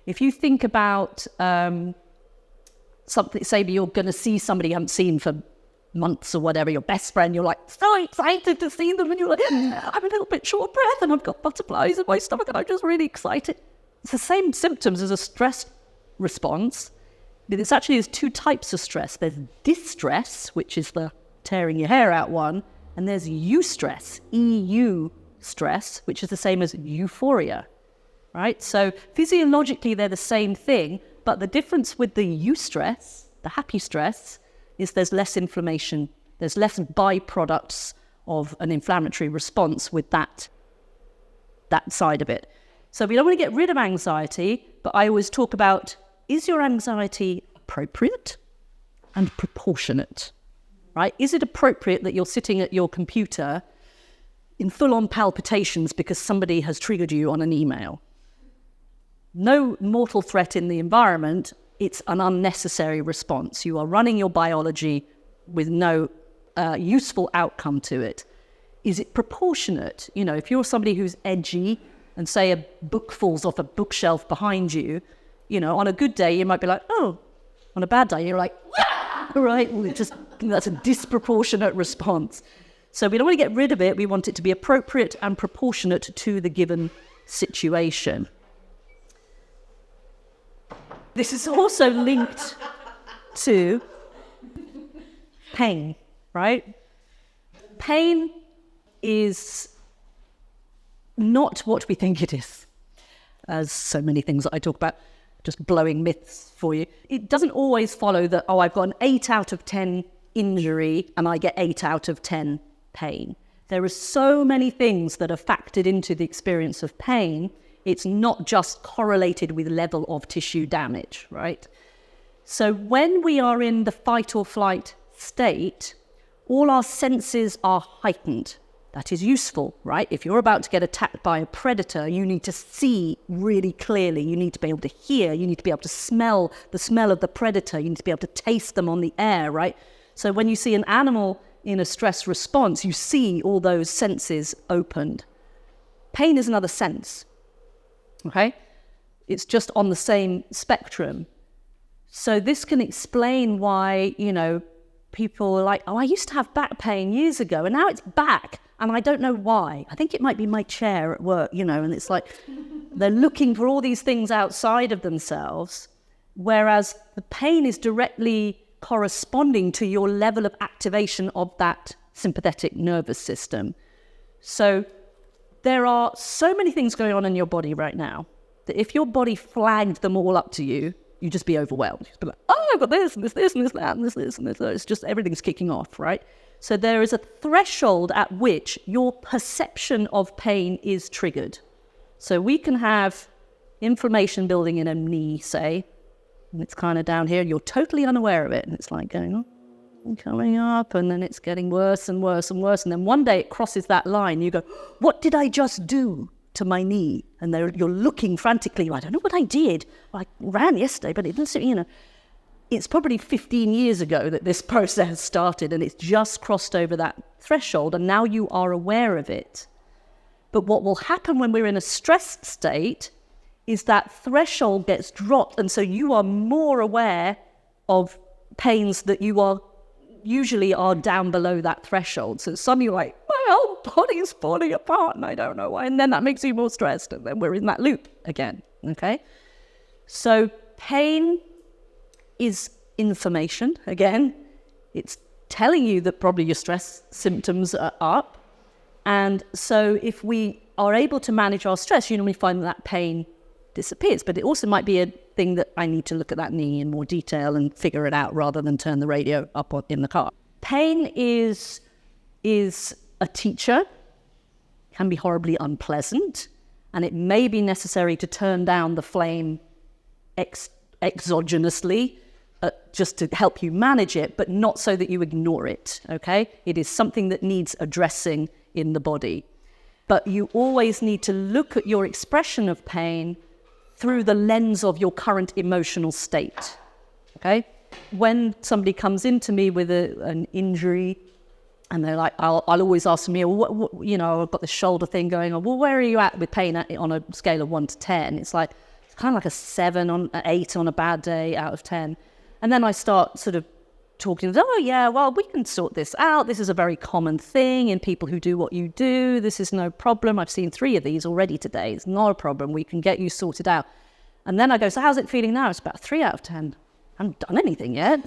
If you think about something, say you're going to see somebody you haven't seen for months or whatever, your best friend, you're like so excited to see them, and you're like, I'm a little bit short of breath and I've got butterflies in my stomach and I'm just really excited. It's the same symptoms as a stress response, but it's actually, there's two types of stress. There's distress, which is the tearing your hair out one, and there's eustress, EU stress, which is the same as euphoria, right? So physiologically they're the same thing, but the difference with the eustress, the happy stress, is there's less inflammation, there's less byproducts of an inflammatory response with that side of it. So we don't want to get rid of anxiety, but I always talk about, is your anxiety appropriate and proportionate, right? Is it appropriate that you're sitting at your computer in full-on palpitations because somebody has triggered you on an email? No mortal threat in the environment. It's an unnecessary response. You are running your biology with no useful outcome to it. Is it proportionate? You know, if you're somebody who's edgy and say a book falls off a bookshelf behind you, you know, on a good day, you might be like, oh. On a bad day, you're like, ah! Right? Well, that's a disproportionate response. So we don't want to get rid of it. We want it to be appropriate and proportionate to the given situation. This is also linked to pain, right? Pain is not what we think it is, as so many things that I talk about, just blowing myths for you. It doesn't always follow that, oh, I've got an 8 out of 10 injury and I get 8 out of 10 pain. There are so many things that are factored into the experience of pain. It's not just correlated with level of tissue damage, right? So when we are in the fight or flight state, all our senses are heightened. That is useful, right? If you're about to get attacked by a predator, you need to see really clearly. You need to be able to hear. You need to be able to smell the smell of the predator. You need to be able to taste them on the air, right? So when you see an animal in a stress response, you see all those senses opened. Pain is another sense. Okay? It's just on the same spectrum. So this can explain why, you know, people are like, oh, I used to have back pain years ago and now it's back and I don't know why. I think it might be my chair at work, you know, and it's like they're looking for all these things outside of themselves, whereas the pain is directly corresponding to your level of activation of that sympathetic nervous system. So there are so many things going on in your body right now that if your body flagged them all up to you, you'd just be overwhelmed. You'd be like, oh, I've got this, and this, and this, and this, and this. It's just everything's kicking off, right? So there is a threshold at which your perception of pain is triggered. So we can have inflammation building in a knee, say, and it's kind of down here, and you're totally unaware of it, and it's like going on, and coming up, and then it's getting worse and worse and worse, and then one day it crosses that line, you go, what did I just do to my knee? And you're looking frantically, I don't know what I did. I ran yesterday, but it doesn't, you know. It's probably 15 years ago that this process started, and it's just crossed over that threshold, and now you are aware of it. But what will happen when we're in a stressed state is that threshold gets dropped, and so you are more aware of pains that you are usually are down below that threshold. So suddenly you're like, my whole body is falling apart and I don't know why. And then that makes you more stressed, and then we're in that loop again, okay? So pain is information, again. It's telling you that probably your stress symptoms are up. And so if we are able to manage our stress, you normally find that pain disappears. But it also might be a thing that I need to look at that knee in more detail and figure it out rather than turn the radio up in the car. Pain is a teacher, can be horribly unpleasant, and it may be necessary to turn down the flame exogenously just to help you manage it, but not so that you ignore it, okay? It is something that needs addressing in the body. But you always need to look at your expression of pain through the lens of your current emotional state, okay? When somebody comes into me with an injury, and they're like, I'll always ask me, well, what, you know, I've got this shoulder thing going on. Well, where are you at with pain on a scale of 1 to 10? It's like, it's kind of like a 7 on an 8 on a bad day out of 10. And then I start sort of talking, oh yeah, well, we can sort this out. This is a very common thing in people who do what you do. This is no problem. I've seen 3 of these already today. It's not a problem. We can get you sorted out. And then I go, so how's it feeling now? It's about 3 out of 10. I haven't done anything yet,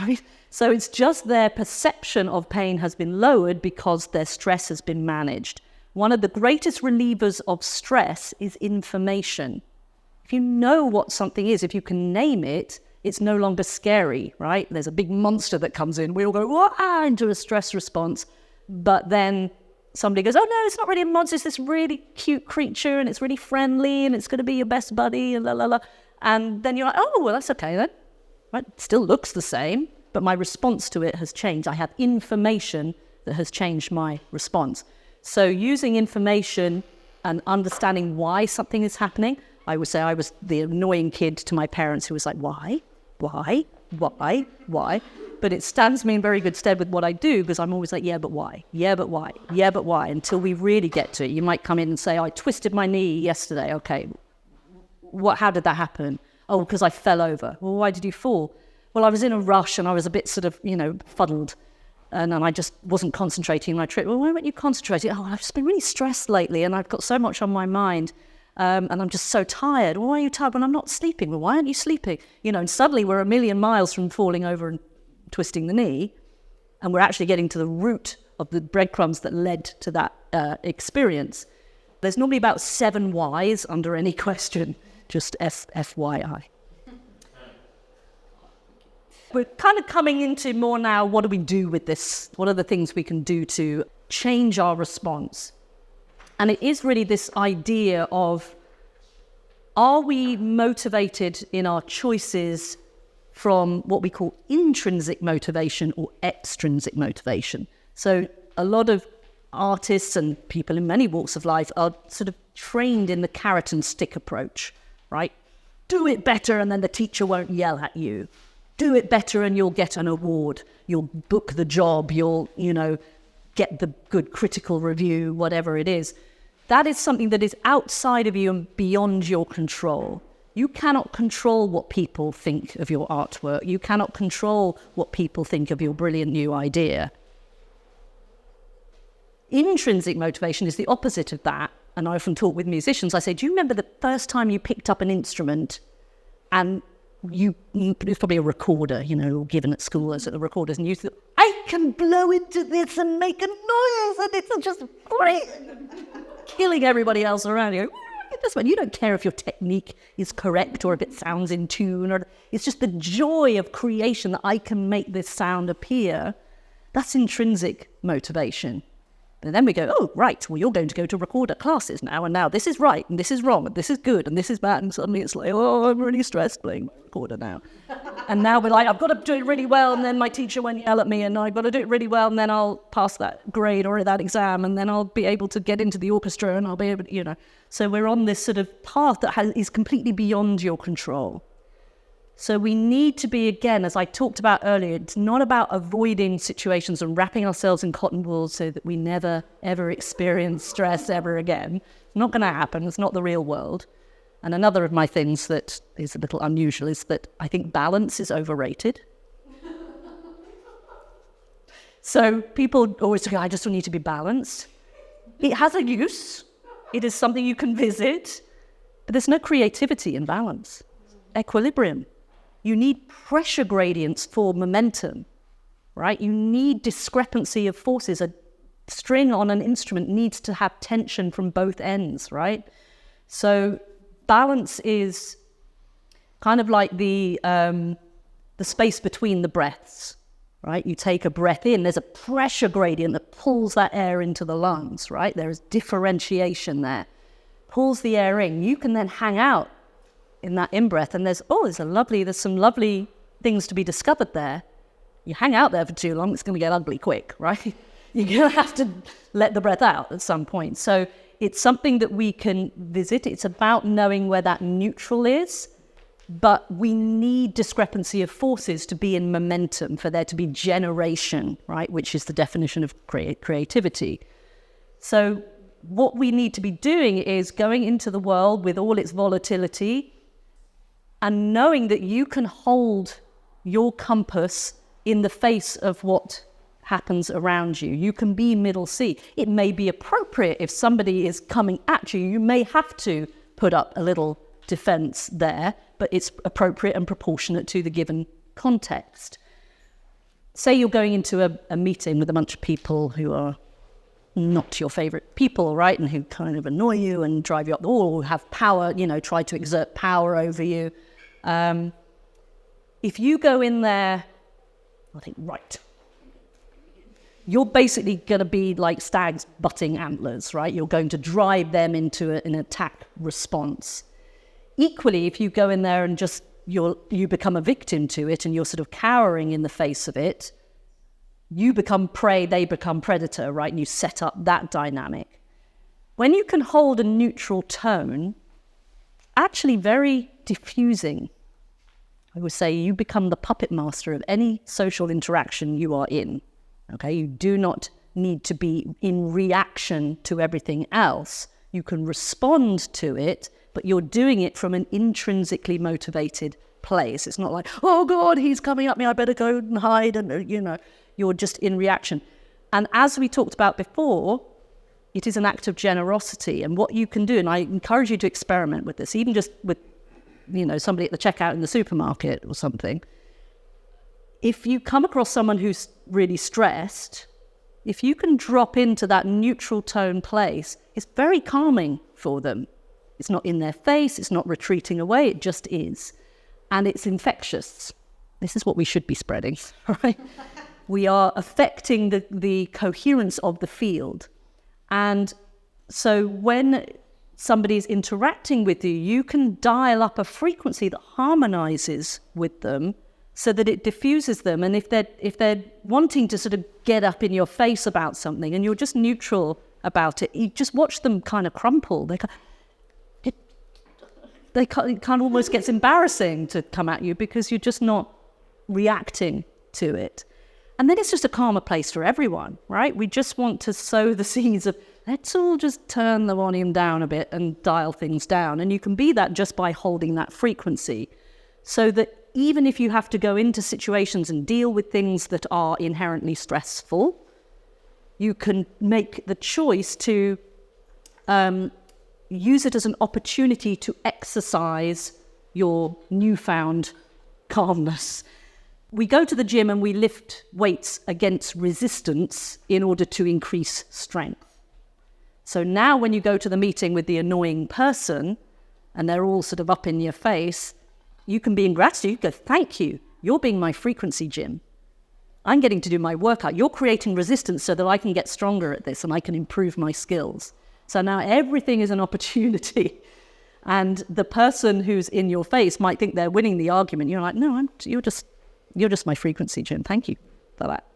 right? So it's just their perception of pain has been lowered because their stress has been managed. One of the greatest relievers of stress is information. If you know what something is, if you can name it, it's no longer scary, right? There's a big monster that comes in. We all go, wah, into a stress response. But then somebody goes, oh no, it's not really a monster. It's this really cute creature and it's really friendly and it's going to be your best buddy and la, la, la. And then you're like, oh, well, that's okay then. Right? It still looks the same, but my response to it has changed. I have information that has changed my response. So using information and understanding why something is happening, I would say I was the annoying kid to my parents who was like, why? But it stands me in very good stead with what I do because I'm always like, yeah, but why? Yeah, but why? Yeah, but why? Until we really get to it. You might come in and say, I twisted my knee yesterday. Okay, how did that happen? Oh, because I fell over. Well, why did you fall? Well, I was in a rush and I was a bit sort of, fuddled. And I just wasn't concentrating on my trip. Well, why weren't you concentrating? Oh, I've just been really stressed lately and I've got so much on my mind. And I'm just so tired. Well, why are you tired? Well, I'm not sleeping. Well, why aren't you sleeping? And suddenly we're a million miles from falling over and twisting the knee. And we're actually getting to the root of the breadcrumbs that led to that experience. There's normally about 7 whys under any question, just FYI. We're kind of coming into more now, what do we do with this? What are the things we can do to change our response? And it is really this idea of, are we motivated in our choices from what we call intrinsic motivation or extrinsic motivation? So a lot of artists and people in many walks of life are sort of trained in the carrot and stick approach, right? Do it better and then the teacher won't yell at you. Do it better and you'll get an award. You'll book the job. You'll, get the good critical review, whatever it is. That is something that is outside of you and beyond your control. You cannot control what people think of your artwork. You cannot control what people think of your brilliant new idea. Intrinsic motivation is the opposite of that. And I often talk with musicians. I say, do you remember the first time you picked up an instrument and it was probably a recorder, given at school as a recorders, and you thought, I can blow into this and make a noise, and it's just great, killing everybody else around you. This one, you don't care if your technique is correct or if it sounds in tune, or it's just the joy of creation that I can make this sound appear. That's intrinsic motivation. And then we go, oh, right, well, you're going to go to recorder classes now, and now this is right, and this is wrong, and this is good, and this is bad, and suddenly it's like, oh, I'm really stressed playing my recorder now. And now we're like, I've got to do it really well, and then my teacher won't yell at me, and I've got to do it really well, and then I'll pass that grade or that exam, and then I'll be able to get into the orchestra, and I'll be able to, So we're on this sort of path that is completely beyond your control. So we need to be, again, as I talked about earlier, it's not about avoiding situations and wrapping ourselves in cotton wool so that we never, ever experience stress ever again. It's not going to happen. It's not the real world. And another of my things that is a little unusual is that I think balance is overrated. So people always say, I just need to be balanced. It has a use. It is something you can visit. But there's no creativity in balance. Equilibrium. You need pressure gradients for momentum, right? You need discrepancy of forces. A string on an instrument needs to have tension from both ends, right? So balance is kind of like the space between the breaths, right? You take a breath in, there's a pressure gradient that pulls that air into the lungs, right? There is differentiation there. Pulls the air in. You can then hang out in that in-breath, and there's some lovely things to be discovered there. You hang out there for too long, it's going to get ugly quick, right? You're going to have to let the breath out at some point. So it's something that we can visit. It's about knowing where that neutral is, but we need discrepancy of forces to be in momentum, for there to be generation, right? Which is the definition of creativity. So what we need to be doing is going into the world with all its volatility and knowing that you can hold your compass in the face of what happens around you. You can be middle C. It may be appropriate if somebody is coming at you. You may have to put up a little defense there, but it's appropriate and proportionate to the given context. Say you're going into a meeting with a bunch of people who are not your favorite people, right? And who kind of annoy you and drive you up the wall, or have power, try to exert power over you. If you go in there, I think, right, you're basically going to be like stags butting antlers, right? You're going to drive them into an attack response. Equally, if you go in there and just you become a victim to it and you're sort of cowering in the face of it, you become prey, they become predator, right? And you set up that dynamic. When you can hold a neutral tone, actually very diffusing, I would say you become the puppet master of any social interaction you are in. Okay, you do not need to be in reaction to everything else. You can respond to it, but you're doing it from an intrinsically motivated place. It's not like, oh God, he's coming at me, I better go and hide, and you're just in reaction. And as we talked about before, it is an act of generosity. And what you can do, and I encourage you to experiment with this, even just with somebody at the checkout in the supermarket or something. If you come across someone who's really stressed, if you can drop into that neutral tone place, it's very calming for them. It's not in their face, it's not retreating away, it just is. And it's infectious. This is what we should be spreading, right? We are affecting the coherence of the field. And so when somebody's interacting with you, you can dial up a frequency that harmonizes with them so that it diffuses them. And if they're wanting to sort of get up in your face about something and you're just neutral about it, you just watch them kind of crumple. It kind of almost gets embarrassing to come at you because you're just not reacting to it. And then it's just a calmer place for everyone, right? We just want to sow the seeds of, let's all just turn the volume down a bit and dial things down. And you can be that just by holding that frequency, so that even if you have to go into situations and deal with things that are inherently stressful, you can make the choice to use it as an opportunity to exercise your newfound calmness. We go to the gym and we lift weights against resistance in order to increase strength. So now when you go to the meeting with the annoying person and they're all sort of up in your face, you can be in gratitude. You go, thank you. You're being my frequency gym. I'm getting to do my workout. You're creating resistance so that I can get stronger at this and I can improve my skills. So now everything is an opportunity. And the person who's in your face might think they're winning the argument. You're like, no, you're just my frequency gym. Thank you for that.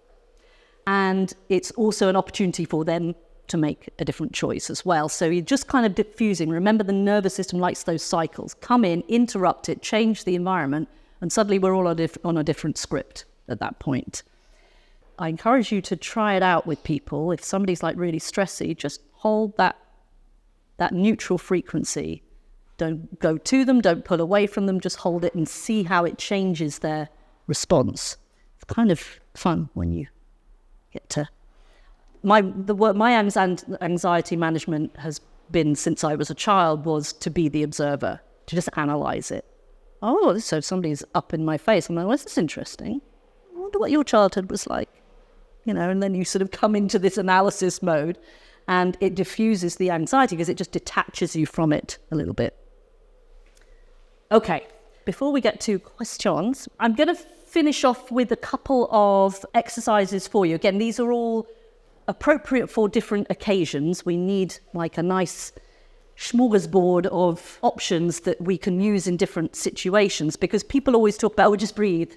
And it's also an opportunity for them to make a different choice as well. So you're just kind of diffusing. Remember, the nervous system likes those cycles. Come in, interrupt it, change the environment, And suddenly we're all on a different script at that point. I encourage you to try it out with people. If somebody's like really stressy, just hold that neutral frequency. Don't go to them, don't pull away from them, just hold it and see how it changes their response. It's kind of fun when you get to... My anxiety management has been, since I was a child, was to be the observer, to just analyze it. Oh, so somebody's up in my face. I'm like, well, this is interesting. I wonder what your childhood was like. And then you sort of come into this analysis mode and it diffuses the anxiety because it just detaches you from it a little bit. Okay, before we get to questions, I'm going to finish off with a couple of exercises for you. Again, these are all appropriate for different occasions. We need like a nice smorgasbord of options that we can use in different situations, because people always talk about, just breathe,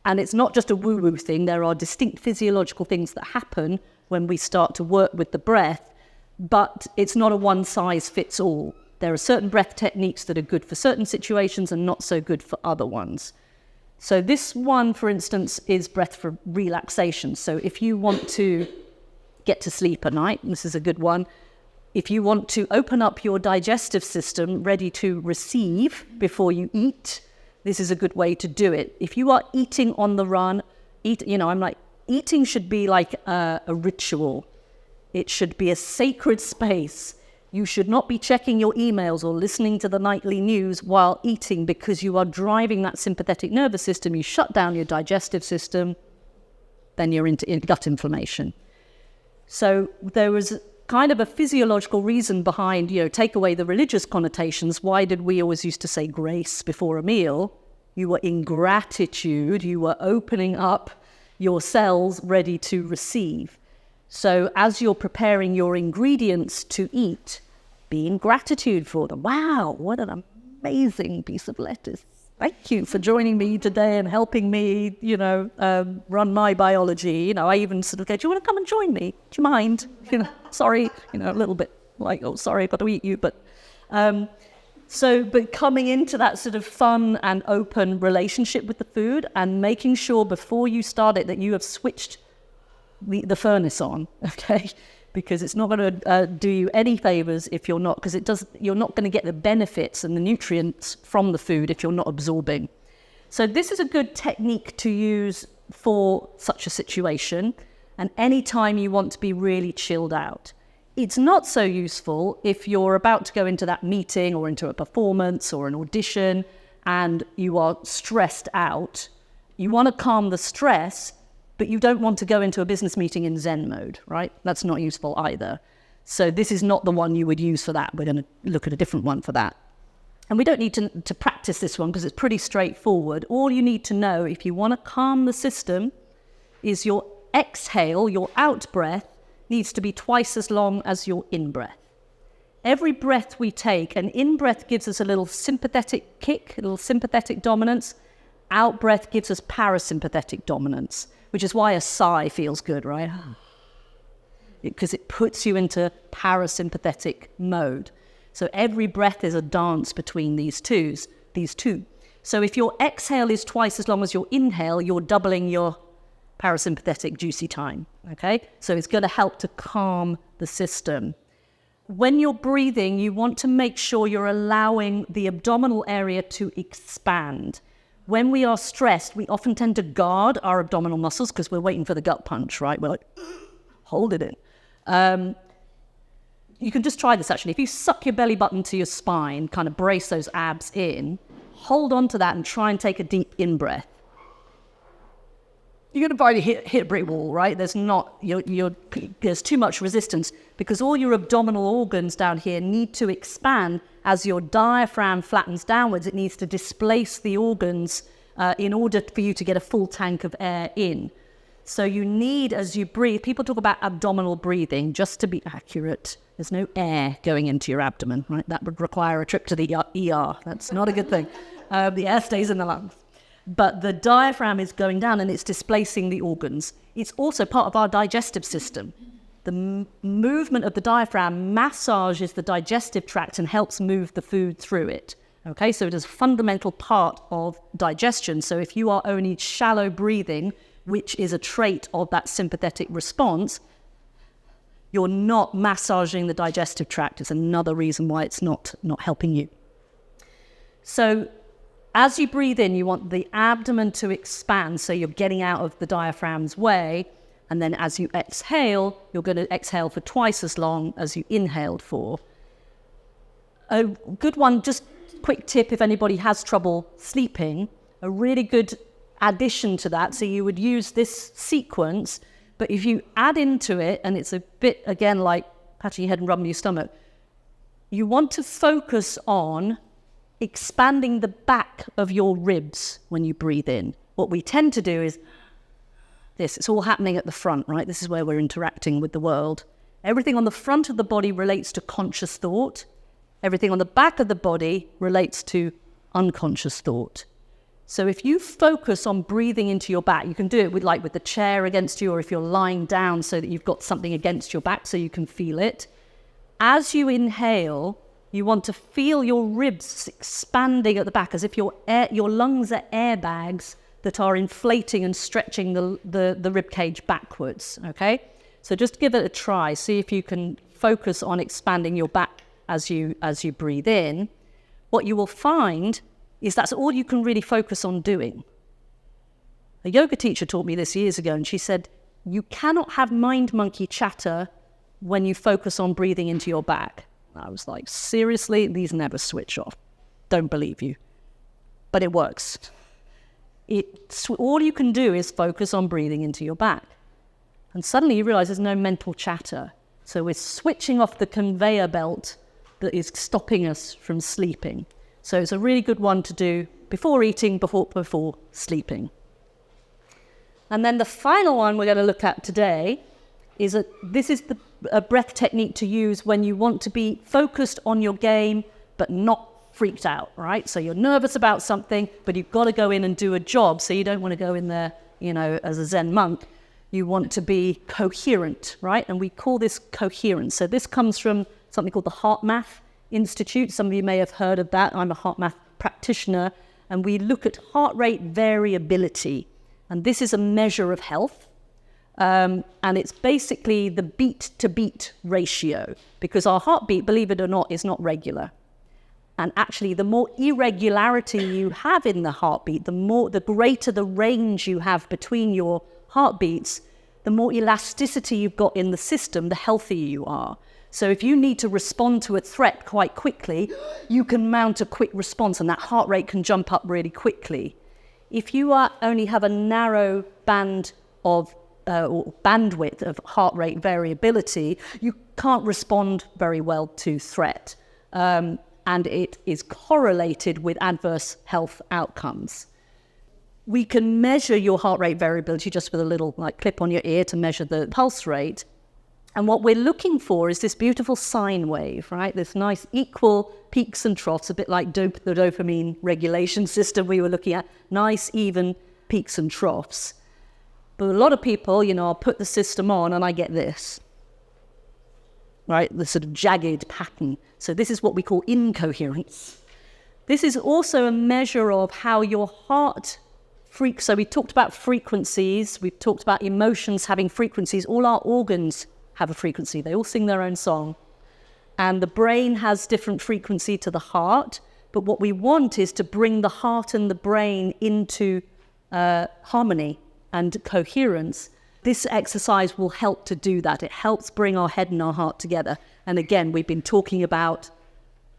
and it's not just a woo-woo thing. There are distinct physiological things that happen when we start to work with the breath, but it's not a one-size-fits-all. There are certain breath techniques that are good for certain situations and not so good for other ones. So this one, for instance, is breath for relaxation. So if you want to get to sleep at night, this is a good one. If you want to open up your digestive system ready to receive before you eat, this is a good way to do it. If you are eating on the run, eating should be like a ritual. It should be a sacred space. You should not be checking your emails or listening to the nightly news while eating, because you are driving that sympathetic nervous system. You shut down your digestive system, then you're into gut inflammation. So there was kind of a physiological reason behind, take away the religious connotations. Why did we always used to say grace before a meal? You were in gratitude. You were opening up your cells ready to receive. So as you're preparing your ingredients to eat, be in gratitude for them. Wow, what an amazing piece of lettuce. Thank you for joining me today and helping me, run my biology. I even sort of go, do you want to come and join me? Do you mind? Sorry, a little bit like, oh, sorry, I've got to eat you. But coming into that sort of fun and open relationship with the food and making sure before you start it that you have switched the furnace on, okay? Because it's not going to do you any favors if you're not, because you're not going to get the benefits and the nutrients from the food if you're not absorbing. So this is a good technique to use for such a situation, and anytime you want to be really chilled out. It's not so useful if you're about to go into that meeting or into a performance or an audition and you are stressed out. You want to calm the stress, but you don't want to go into a business meeting in Zen mode, right? That's not useful either. So this is not the one you would use for that. We're going to look at a different one for that. And we don't need to practice this one because it's pretty straightforward. All you need to know if you want to calm the system is your exhale, your out breath, needs to be twice as long as your in breath. Every breath we take, an in breath gives us a little sympathetic kick, a little sympathetic dominance. Out breath gives us parasympathetic dominance, which is why a sigh feels good, right? Because it puts you into parasympathetic mode. So every breath is a dance between these two. So if your exhale is twice as long as your inhale, you're doubling your parasympathetic juicy time, okay? So it's going to help to calm the system. When you're breathing, you want to make sure you're allowing the abdominal area to expand. When we are stressed, we often tend to guard our abdominal muscles because we're waiting for the gut punch, right? We're like, hold it in. You can just try this, actually. If you suck your belly button to your spine, kind of brace those abs in, hold on to that and try and take a deep in-breath. You're going to probably hit a brick wall, right? There's too much resistance because all your abdominal organs down here need to expand. As your diaphragm flattens downwards, it needs to displace the organs in order for you to get a full tank of air in. So you need, as you breathe, people talk about abdominal breathing, just to be accurate. There's no air going into your abdomen, right? That would require a trip to the ER. That's not a good thing. The air stays in the lungs. But the diaphragm is going down and it's displacing the organs. It's also part of our digestive system. The movement of the diaphragm massages the digestive tract and helps move the food through it. Okay, so it is a fundamental part of digestion. So if you are only shallow breathing, which is a trait of that sympathetic response, you're not massaging the digestive tract. It's another reason why it's not helping you. So as you breathe in, you want the abdomen to expand, so you're getting out of the diaphragm's way. And then as you exhale, you're going to exhale for twice as long as you inhaled for. A good one, just quick tip if anybody has trouble sleeping, a really good addition to that. So you would use this sequence, but if you add into it, and it's a bit, again, like patting your head and rubbing your stomach, you want to focus on expanding the back of your ribs when you breathe in. What we tend to do is this. It's all happening at the front, right? This is where we're interacting with the world. Everything on the front of the body relates to conscious thought. Everything on the back of the body relates to unconscious thought. So if you focus on breathing into your back, you can do it with the chair against you, or if you're lying down so that you've got something against your back so you can feel it. As you inhale, you want to feel your ribs expanding at the back as if your lungs are airbags that are inflating and stretching the rib cage backwards, okay? So just give it a try. See if you can focus on expanding your back as you breathe in. What you will find is that's all you can really focus on doing. A yoga teacher taught me this years ago, and she said, you cannot have mind monkey chatter when you focus on breathing into your back. I was like, seriously? These never switch off. Don't believe you. But it works. All you can do is focus on breathing into your back. And suddenly you realize there's no mental chatter. So we're switching off the conveyor belt that is stopping us from sleeping. So it's a really good one to do before eating, before sleeping. And then the final one we're going to look at today is this is a breath technique to use when you want to be focused on your game, but not freaked out, right? So you're nervous about something, but you've got to go in and do a job. So you don't want to go in there, as a Zen monk. You want to be coherent, right? And we call this coherence. So this comes from something called the HeartMath Institute. Some of you may have heard of that. I'm a HeartMath practitioner, and we look at heart rate variability. And this is a measure of health. And it's basically the beat-to-beat ratio, because our heartbeat, believe it or not, is not regular. And actually, the more irregularity you have in the heartbeat, the greater the range you have between your heartbeats, the more elasticity you've got in the system, the healthier you are. So if you need to respond to a threat quite quickly, you can mount a quick response, and that heart rate can jump up really quickly. If you only have a narrow band of or bandwidth of heart rate variability, you can't respond very well to threat. And it is correlated with adverse health outcomes. We can measure your heart rate variability just with a little clip on your ear to measure the pulse rate. And what we're looking for is this beautiful sine wave, right? This nice equal peaks and troughs, a bit like the dopamine regulation system we were looking at, nice even peaks and troughs. But a lot of people, I'll put the system on and I get this, right? The sort of jagged pattern. So this is what we call incoherence. This is also a measure of how your heart freaks. So we talked about frequencies. We've talked about emotions having frequencies. All our organs have a frequency. They all sing their own song. And the brain has different frequency to the heart. But what we want is to bring the heart and the brain into harmony and coherence. This exercise will help to do that. It helps bring our head and our heart together. And again, we've been talking about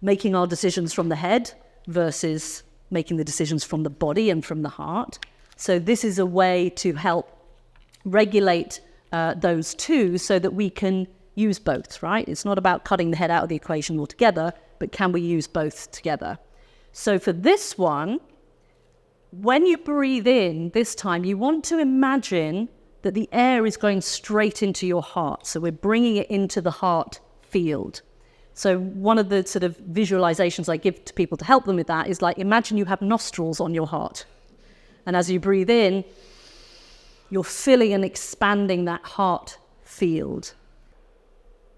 making our decisions from the head versus making the decisions from the body and from the heart. So this is a way to help regulate those two so that we can use both, right? It's not about cutting the head out of the equation altogether, but can we use both together? So for this one, when you breathe in this time, you want to imagine that the air is going straight into your heart. So we're bringing it into the heart field. So one of the sort of visualizations I give to people to help them with that is imagine you have nostrils on your heart. And as you breathe in, you're filling and expanding that heart field.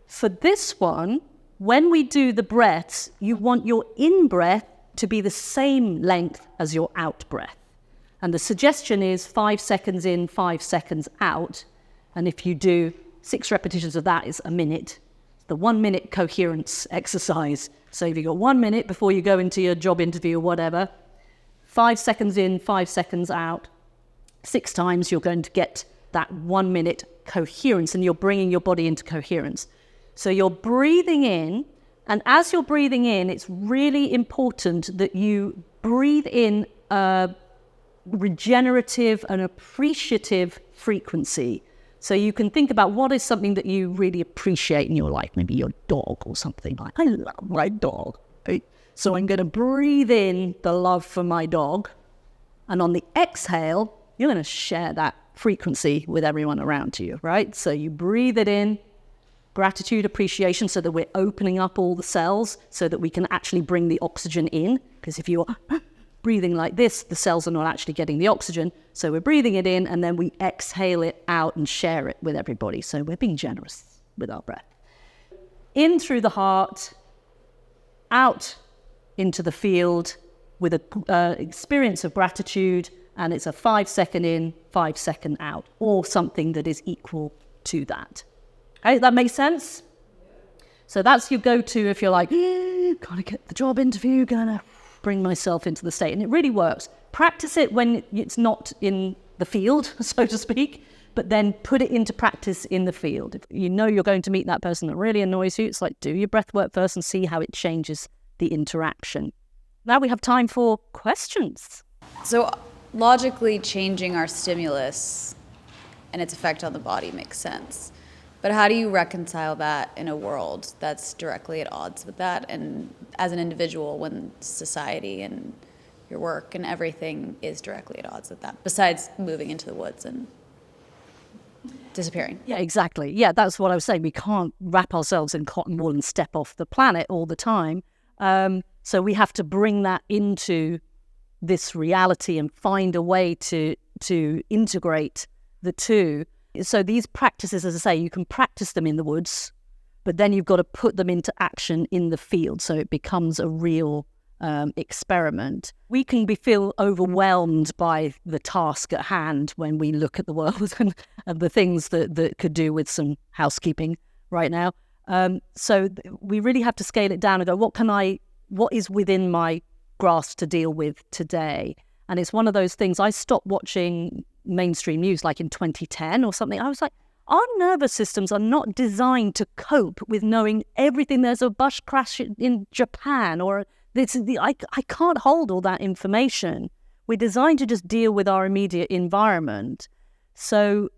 For this one, when we do the breaths, you want your in-breath to be the same length as your out breath. And the suggestion is 5 seconds in, 5 seconds out. And if you do 6 repetitions of that, it's a minute. The 1 minute coherence exercise. So if you've got 1 minute before you go into your job interview or whatever, 5 seconds in, 5 seconds out, 6 times you're going to get that 1 minute coherence, and you're bringing your body into coherence. So you're breathing in, and as you're breathing in, it's really important that you breathe in a regenerative and appreciative frequency. So you can think about what is something that you really appreciate in your life, maybe your dog or something like, I love my dog. Right? So I'm going to breathe in the love for my dog. And on the exhale, you're going to share that frequency with everyone around you, right? So you breathe it in, gratitude, appreciation, so that we're opening up all the cells so that we can actually bring the oxygen in. Because if you're breathing like this, the cells are not actually getting the oxygen. So we're breathing it in, and then we exhale it out and share it with everybody. So we're being generous with our breath. In through the heart, out into the field with an experience of gratitude, and it's a 5 second in, 5 second out, or something that is equal to that. Okay, that makes sense? So that's your go-to if you're like, gotta get the job interview, gonna bring myself into the state. And it really works. Practice it when it's not in the field, so to speak, but then put it into practice in the field. If you know you're going to meet that person that really annoys you, it's like, do your breath work first and see how it changes the interaction. Now we have time for questions. So logically changing our stimulus and its effect on the body makes sense. But how do you reconcile that in a world that's directly at odds with that, and as an individual when society and your work and everything is directly at odds with that, besides moving into the woods and disappearing? Yeah, exactly. Yeah, that's what I was saying. We can't wrap ourselves in cotton wool and step off the planet all the time. So we have to bring that into this reality and find a way to integrate the two. So these practices, as I say, you can practice them in the woods, but then you've got to put them into action in the field so it becomes a real experiment. We can feel overwhelmed by the task at hand when we look at the world and the things that could do with some housekeeping right now. So we really have to scale it down and go, what is within my grasp to deal with today? And it's one of those things. I stopped watching mainstream news like in 2010 or something. I was like, our nervous systems are not designed to cope with knowing everything. There's a bus crash in Japan, or I can't hold all that information. We're designed to just deal with our immediate environment. So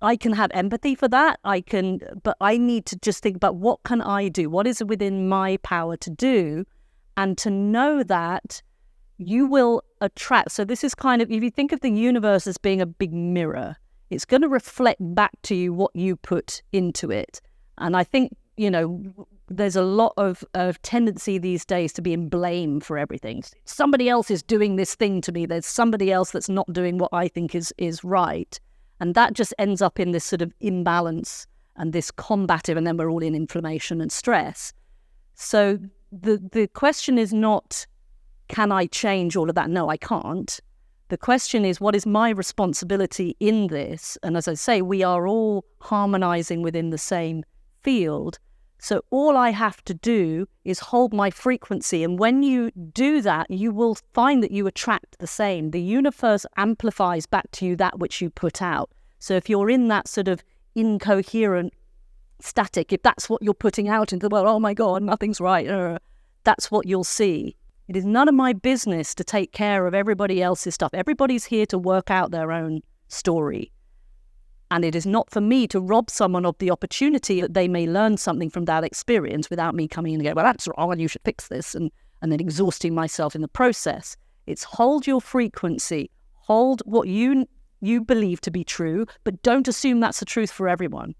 I can have empathy for that. But I need to just think about, what can I do? What is within my power to do? And to know that you will attract. So this is kind of, if you think of the universe as being a big mirror, it's going to reflect back to you what you put into it. And I think, there's a lot of tendency these days to be in blame for everything. Somebody else is doing this thing to me. There's somebody else that's not doing what I think is right. And that just ends up in this sort of imbalance and this combative, and then we're all in inflammation and stress. So the question is not, can I change all of that? No, I can't. The question is, what is my responsibility in this? And as I say, we are all harmonizing within the same field. So all I have to do is hold my frequency. And when you do that, you will find that you attract the same. The universe amplifies back to you that which you put out. So if you're in that sort of incoherent static, if that's what you're putting out into the world, oh my God, nothing's right, that's what you'll see. It is none of my business to take care of everybody else's stuff. Everybody's here to work out their own story. And it is not for me to rob someone of the opportunity that they may learn something from that experience without me coming in and going, well, that's wrong and you should fix this, and then exhausting myself in the process. It's hold your frequency, hold what you believe to be true, but don't assume that's the truth for everyone.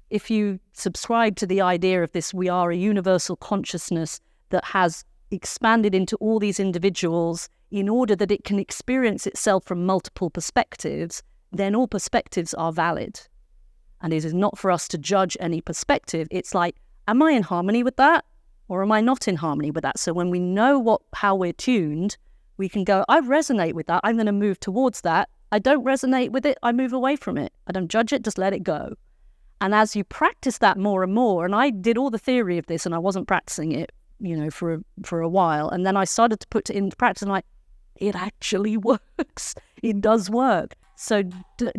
If you subscribe to the idea of this, we are a universal consciousness that has expanded into all these individuals in order that it can experience itself from multiple perspectives, then all perspectives are valid. And it is not for us to judge any perspective. It's like, am I in harmony with that? Or am I not in harmony with that? So when we know how we're tuned, we can go, I resonate with that. I'm going to move towards that. I don't resonate with it. I move away from it. I don't judge it. Just let it go. And as you practice that more and more, and I did all the theory of this and I wasn't practicing it, for a while. And then I started to put it into practice and it actually works. It does work. So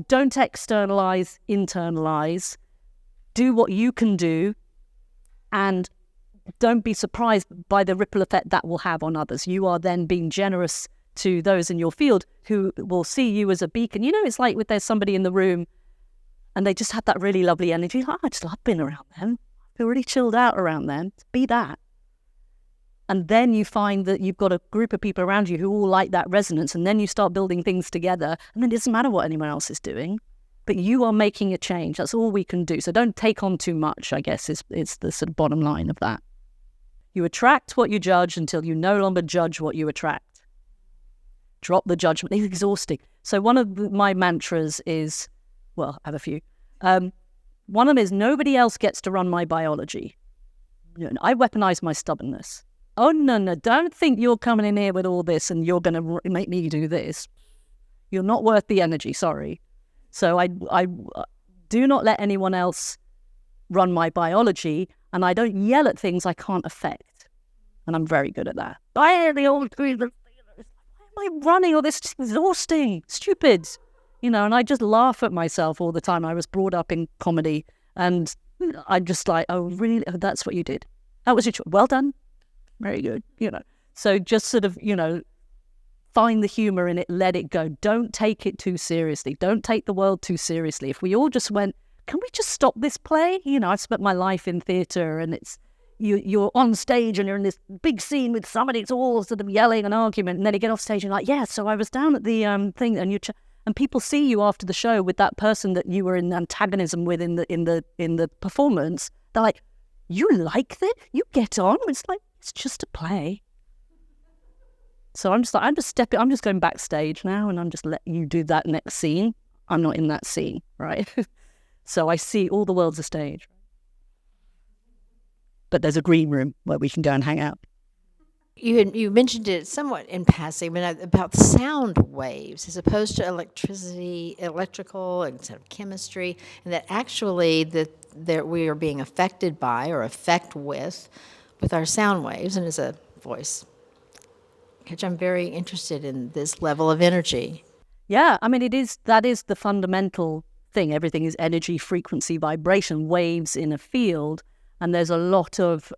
don't externalize, internalize. Do what you can do, and don't be surprised by the ripple effect that will have on others. You are then being generous to those in your field who will see you as a beacon. It's like there's somebody in the room and they just have that really lovely energy. I just love being around them. I feel really chilled out around them. Be that. And then you find that you've got a group of people around you who all like that resonance, and then you start building things together, and then it doesn't matter what anyone else is doing, but you are making a change. That's all we can do. So don't take on too much, I guess, is the sort of bottom line of that. You attract what you judge until you no longer judge what you attract. Drop the judgment. It's exhausting. So one of my mantras is, I have a few. One of them is, nobody else gets to run my biology. I weaponize my stubbornness. Oh, no, don't think you're coming in here with all this and you're going to make me do this. You're not worth the energy, sorry. So I do not let anyone else run my biology, and I don't yell at things I can't affect. And I'm very good at that. Why am I running all this? It's exhausting, stupid. And I just laugh at myself all the time. I was brought up in comedy, and I'm just like, oh, really? Oh, that's what you did. That was your choice. Well done. Very good. So just sort of, find the humor in it, let it go. Don't take it too seriously. Don't take the world too seriously. If we all just went, can we just stop this play? I've spent my life in theatre, and it's, you're on stage and you're in this big scene with somebody, it's all sort of yelling and argument, and then you get off stage and you're like, so I was down at the thing, and and people see you after the show with that person that you were in antagonism with in the performance. They're like, you like this? You get on? It's like, it's just a play. So I'm just going backstage now, and I'm just letting you do that next scene. I'm not in that scene, right? So I see all the world's a stage. But there's a green room where we can go and hang out. You mentioned it somewhat in passing, but about sound waves as opposed to electrical and sort of chemistry, and that actually that we are being affected by or affect with our sound waves and as a voice. Which I'm very interested in this level of energy. Yeah, I mean, that is the fundamental thing. Everything is energy, frequency, vibration, waves in a field, and there's a lot of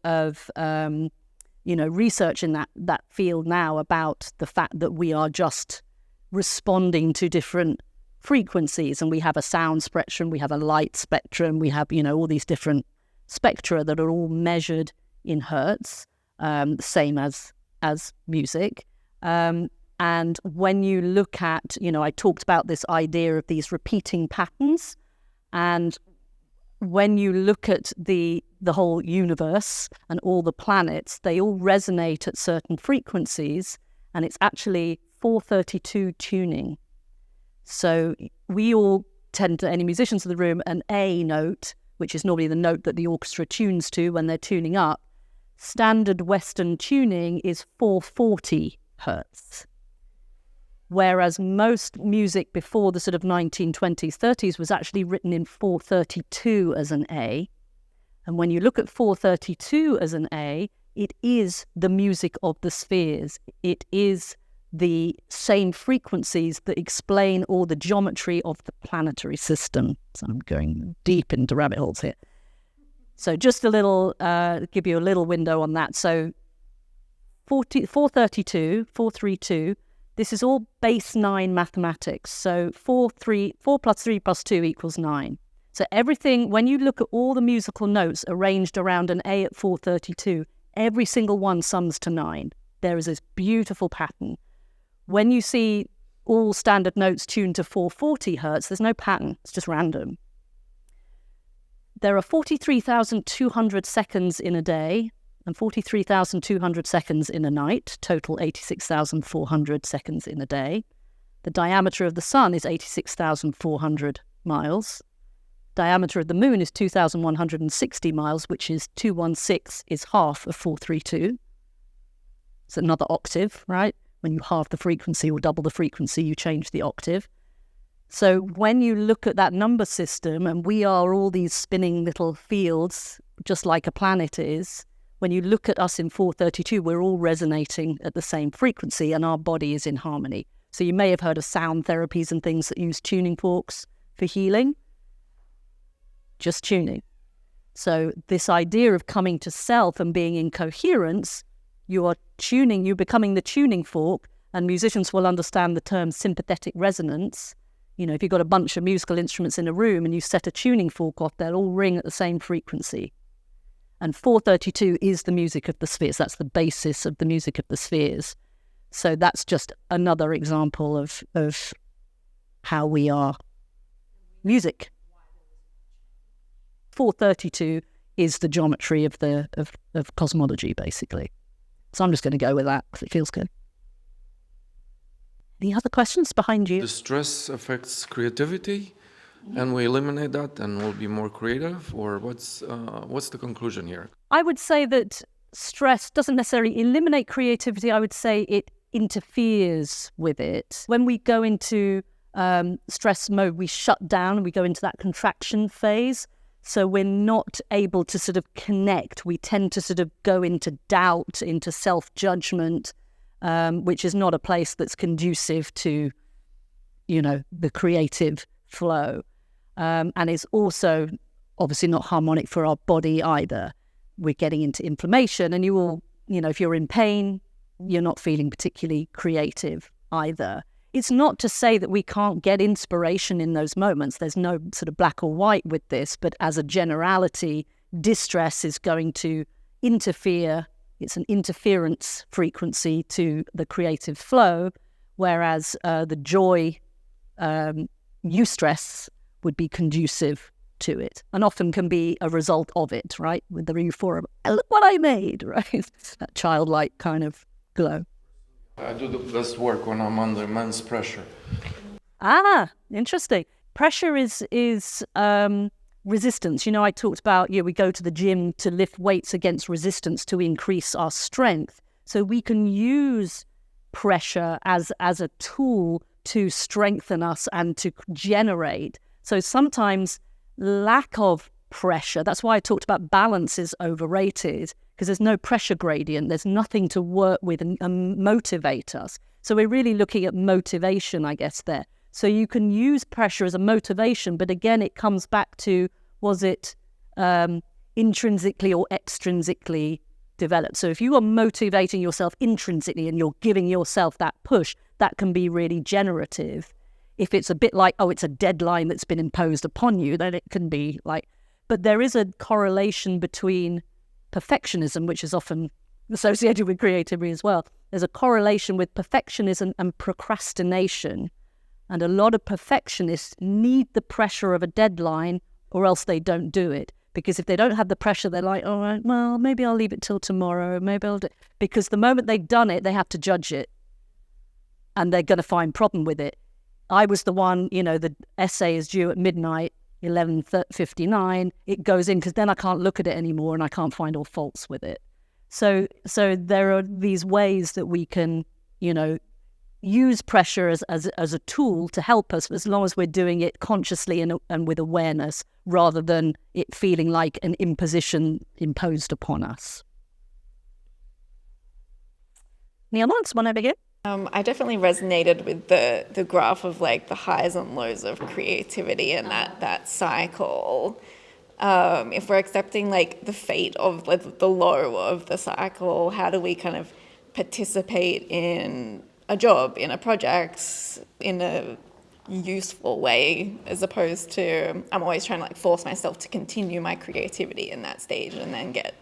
research in that field now about the fact that we are just responding to different frequencies, and we have a sound spectrum, we have a light spectrum, we have all these different spectra that are all measured in hertz, same as music. And when you look at, I talked about this idea of these repeating patterns, and when you look at the whole universe and all the planets, they all resonate at certain frequencies, and it's actually 432 tuning. So we all tend to, any musicians in the room, an A note, which is normally the note that the orchestra tunes to when they're tuning up, standard Western tuning is 440 hertz. Whereas most music before the sort of 1920s, 30s was actually written in 432 as an A. And when you look at 432 as an A, it is the music of the spheres. It is the same frequencies that explain all the geometry of the planetary system. So I'm going deep into rabbit holes here. So just a little, give you a little window on that. So 432, this is all base 9 mathematics. So 4 plus 3 plus 2 equals 9. So everything, when you look at all the musical notes arranged around an A at 432, every single one sums to 9. There is this beautiful pattern. When you see all standard notes tuned to 440 hertz, there's no pattern. It's just random. There are 43,200 seconds in a day and 43,200 seconds in a night, total 86,400 seconds in a day. The diameter of the sun is 86,400 miles. diameter of the moon is 2,160 miles, which is 216 is half of 432. It's another octave, right? When you halve the frequency or double the frequency, you change the octave. So when you look at that number system, and we are all these spinning little fields, just like a planet is, when you look at us in 432, we're all resonating at the same frequency and our body is in harmony. So you may have heard of sound therapies and things that use tuning forks for healing. Just tuning. So this idea of coming to self and being in coherence, you are tuning, you're becoming the tuning fork, and musicians will understand the term sympathetic resonance. You know, if you've got a bunch of musical instruments in a room and you set a tuning fork off, they'll all ring at the same frequency. And 432 is the music of the spheres. That's the basis of the music of the spheres. So that's just another example of how we are music. 432 is the geometry of cosmology, basically. So I'm just going to go with that because it feels good. Any other questions behind you? The stress affects creativity, and we eliminate that and we'll be more creative, or what's the conclusion here? I would say that stress doesn't necessarily eliminate creativity. I would say it interferes with it. When we go into stress mode, we shut down, we go into that contraction phase. So we're not able to sort of connect. We tend to sort of go into doubt, into self-judgment, which is not a place that's conducive to, you know, the creative flow. And it's also obviously not harmonic for our body either. We're getting into inflammation, and you will, you know, if you're in pain, you're not feeling particularly creative either. It's not to say that we can't get inspiration in those moments. There's no sort of black or white with this, but as a generality, distress is going to interfere. It's an interference frequency to the creative flow, whereas the joy, eustress, would be conducive to it, and often can be a result of it, right? With the euphoria, look what I made, right? That childlike kind of glow. I do the best work when I'm under immense pressure. Ah, interesting. Pressure is resistance. You know, I talked about, we go to the gym to lift weights against resistance to increase our strength. So we can use pressure as a tool to strengthen us and to generate. So sometimes lack of pressure, that's why I talked about balance is overrated, because there's no pressure gradient. There's nothing to work with and motivate us. So we're really looking at motivation, I guess, there. So you can use pressure as a motivation, but again, it comes back to, was it intrinsically or extrinsically developed? So if you are motivating yourself intrinsically and you're giving yourself that push, that can be really generative. If it's a bit like, it's a deadline that's been imposed upon you, then it can be like, but there is a correlation between perfectionism, which is often associated with creativity as well. There's a correlation with perfectionism and procrastination. And a lot of perfectionists need the pressure of a deadline, or else they don't do it. Because if they don't have the pressure, they're like, all right, well, maybe I'll leave it till tomorrow. Maybe I'll do it. Because the moment they've done it, they have to judge it. And they're going to find problem with it. I was the one, the essay is due at midnight, 11:59. It goes in because then I can't look at it anymore and I can't find all faults with it. So there are these ways that we can, use pressure as a tool to help us, as long as we're doing it consciously and with awareness, rather than it feeling like an imposition imposed upon us. Neil, one over here. I definitely resonated with the graph of like the highs and lows of creativity and that cycle. If we're accepting like the fate of like the low of the cycle, how do we kind of participate in a job, in a project, in a useful way, as opposed to I'm always trying to like force myself to continue my creativity in that stage and then get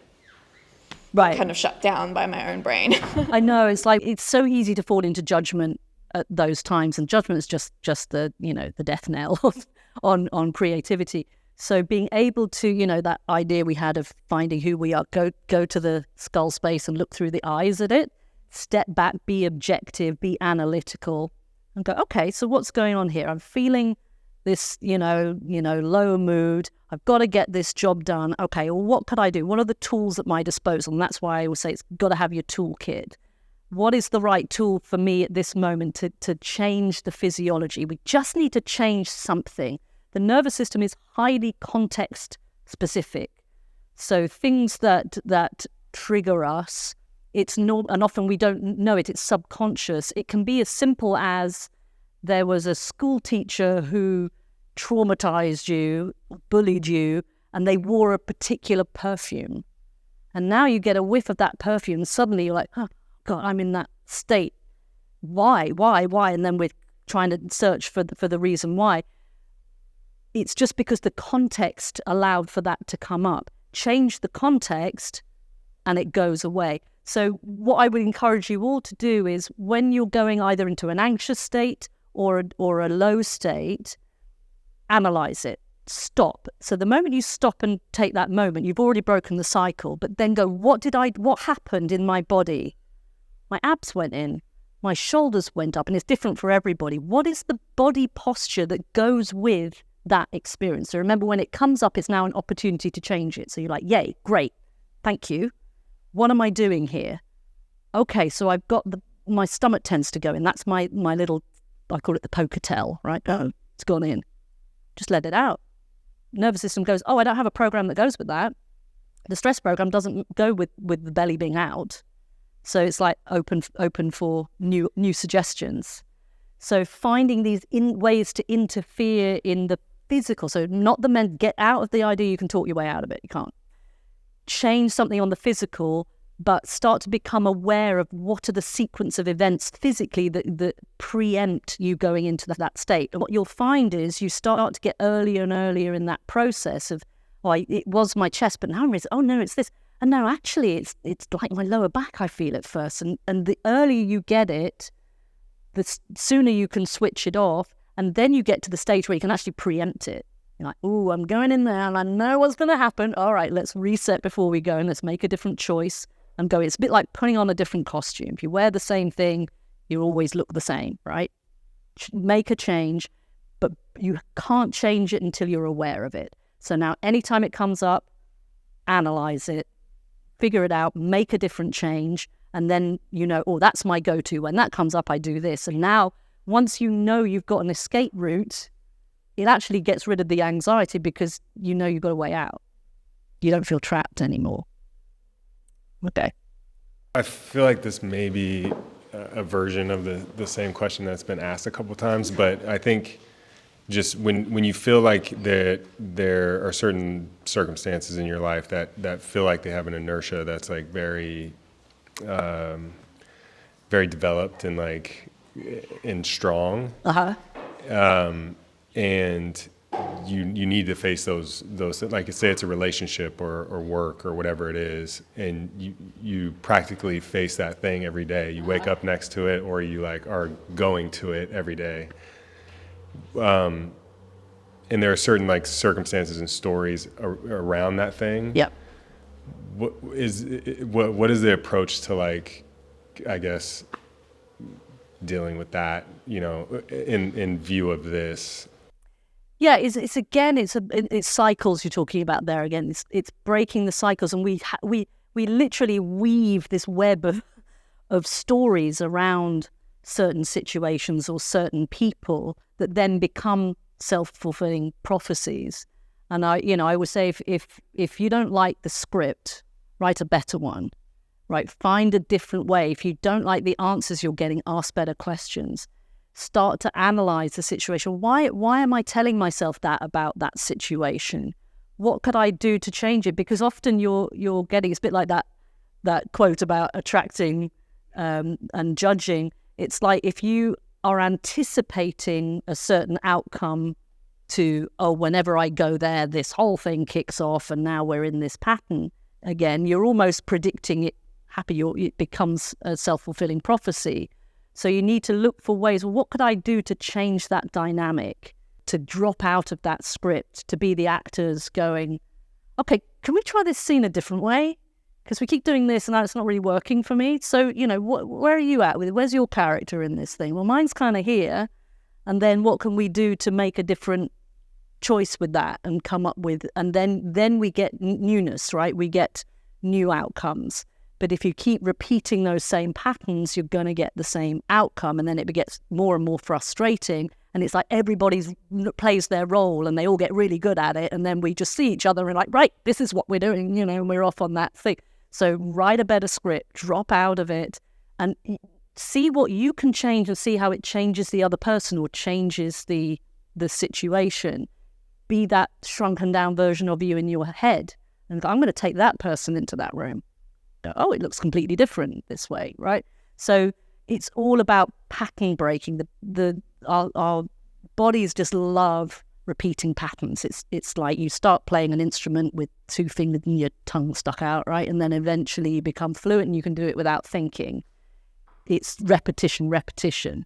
kind of shut down by my own brain. I know, it's so easy to fall into judgment at those times, and judgment is just the the death knell on creativity. So being able to, that idea we had of finding who we are, go to the skull space and look through the eyes at it, step back, be objective, be analytical, and go, okay, so what's going on here? I'm feeling this, low mood. I've got to get this job done. Okay, well, what could I do? What are the tools at my disposal? And that's why I always say it's got to have your toolkit. What is the right tool for me at this moment to change the physiology? We just need to change something. The nervous system is highly context specific. So things that trigger us, it's not, and often we don't know it, it's subconscious. It can be as simple as there was a school teacher who traumatized you, bullied you, and they wore a particular perfume. And now you get a whiff of that perfume, and suddenly you're like, oh, God, I'm in that state. Why? And then we're trying to search for the reason why. It's just because the context allowed for that to come up. Change the context, and it goes away. So what I would encourage you all to do is when you're going either into an anxious state or a low state, analyze it. Stop. So the moment you stop and take that moment, you've already broken the cycle. But then go, what happened in my body? My abs went in, my shoulders went up, and it's different for everybody. What is the body posture that goes with that experience? So remember, when it comes up, it's now an opportunity to change it. So you're like, yay, great, thank you. What am I doing here? Okay, so I've got my stomach tends to go in. That's my little, I call it the poker tell, right? Oh, it's gone in. Just let it out. Nervous system goes, oh, I don't have a program that goes with that. The stress program doesn't go with the belly being out. So it's like open for new suggestions. So finding these ways to interfere in the physical. So not the men, get out of the idea you can talk your way out of it. You can't. Change something on the physical, but start to become aware of what are the sequence of events physically that preempt you going into that state. And what you'll find is you start to get earlier and earlier in that process of, it was my chest, but now I'm oh no, it's this. And no, actually, it's like my lower back I feel at first. And the earlier you get it, the sooner you can switch it off. And then you get to the stage where you can actually preempt it. You're like, oh, I'm going in there and I know what's going to happen. All right, let's reset before we go and let's make a different choice and go. It's a bit like putting on a different costume. If you wear the same thing, you always look the same, right? Make a change, but you can't change it until you're aware of it. So now anytime it comes up, analyze it, figure it out, make a different change, and then that's my go-to. When that comes up, I do this. And now, once you know you've got an escape route, it actually gets rid of the anxiety because you know you've got a way out. You don't feel trapped anymore. Okay. I feel like this may be a version of the same question that's been asked a couple of times, but I think just when you feel like there are certain circumstances in your life that feel like they have an inertia that's like very, very developed and strong. And you need to face those like say it's a relationship or work or whatever it is, and you practically face that thing every day. You wake up next to it, or you are going to it every day. And there are certain circumstances and stories around that thing. Yep. What is the approach to I guess dealing with that, in view of this? Yeah, it's cycles you're talking about there again. It's breaking the cycles, and we literally weave this web of stories around certain situations or certain people that then become self-fulfilling prophecies. And I would say if you don't like the script, write a better one. Right, find a different way. If you don't like the answers you're getting, ask better questions. Start to analyze the situation. Why am I telling myself that about that situation? What could I do to change it? Because often you're getting, it's a bit like that quote about attracting and judging. It's like if you are anticipating a certain outcome to, whenever I go there, this whole thing kicks off and now we're in this pattern again, you're almost predicting it. It becomes a self-fulfilling prophecy. So you need to look for ways, what could I do to change that dynamic, to drop out of that script, to be the actors going, okay, can we try this scene a different way? Because we keep doing this and it's not really working for me. So, where are you at with it? Where's your character in this thing? Well, mine's kind of here. And then what can we do to make a different choice with that and come up with, and then we get newness, right? We get new outcomes. But if you keep repeating those same patterns, you're going to get the same outcome. And then it gets more and more frustrating. And it's like everybody plays their role and they all get really good at it. And then we just see each other and like, right, this is what we're doing, and we're off on that thing. So write a better script, drop out of it, and see what you can change and see how it changes the other person or changes the situation. Be that shrunken down version of you in your head. And I'm going to take that person into that room. Oh, it looks completely different this way, right? So it's all about pattern breaking. Our bodies just love repeating patterns. It's like you start playing an instrument with 2 fingers and your tongue stuck out, right? And then eventually you become fluent and you can do it without thinking. It's repetition.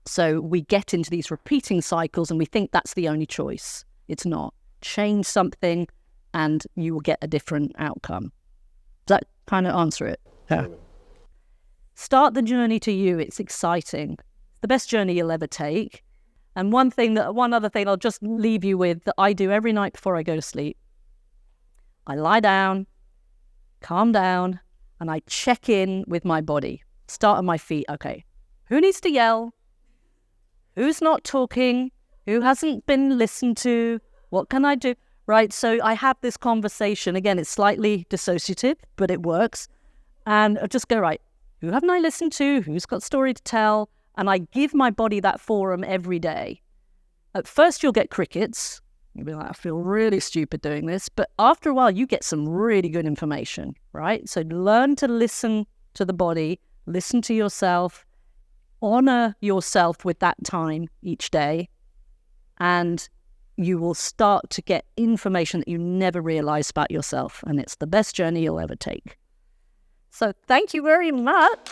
So we get into these repeating cycles and we think that's the only choice. It's not. Change something and you will get a different outcome. Does that kind of answer it? Yeah. Start the journey to you. It's exciting. It's the best journey you'll ever take. And one other thing I'll just leave you with that I do every night before I go to sleep. I lie down, calm down, and I check in with my body. Start on my feet. Okay, who needs to yell? Who's not talking? Who hasn't been listened to? What can I do? Right, so I have this conversation. Again, it's slightly dissociative, but it works. And I just go, right, who haven't I listened to? Who's got a story to tell? And I give my body that forum every day. At first, you'll get crickets. You'll be like, I feel really stupid doing this. But after a while, you get some really good information, right? So learn to listen to the body, listen to yourself, honor yourself with that time each day. And you will start to get information that you never realized about yourself. And it's the best journey you'll ever take. So thank you very much.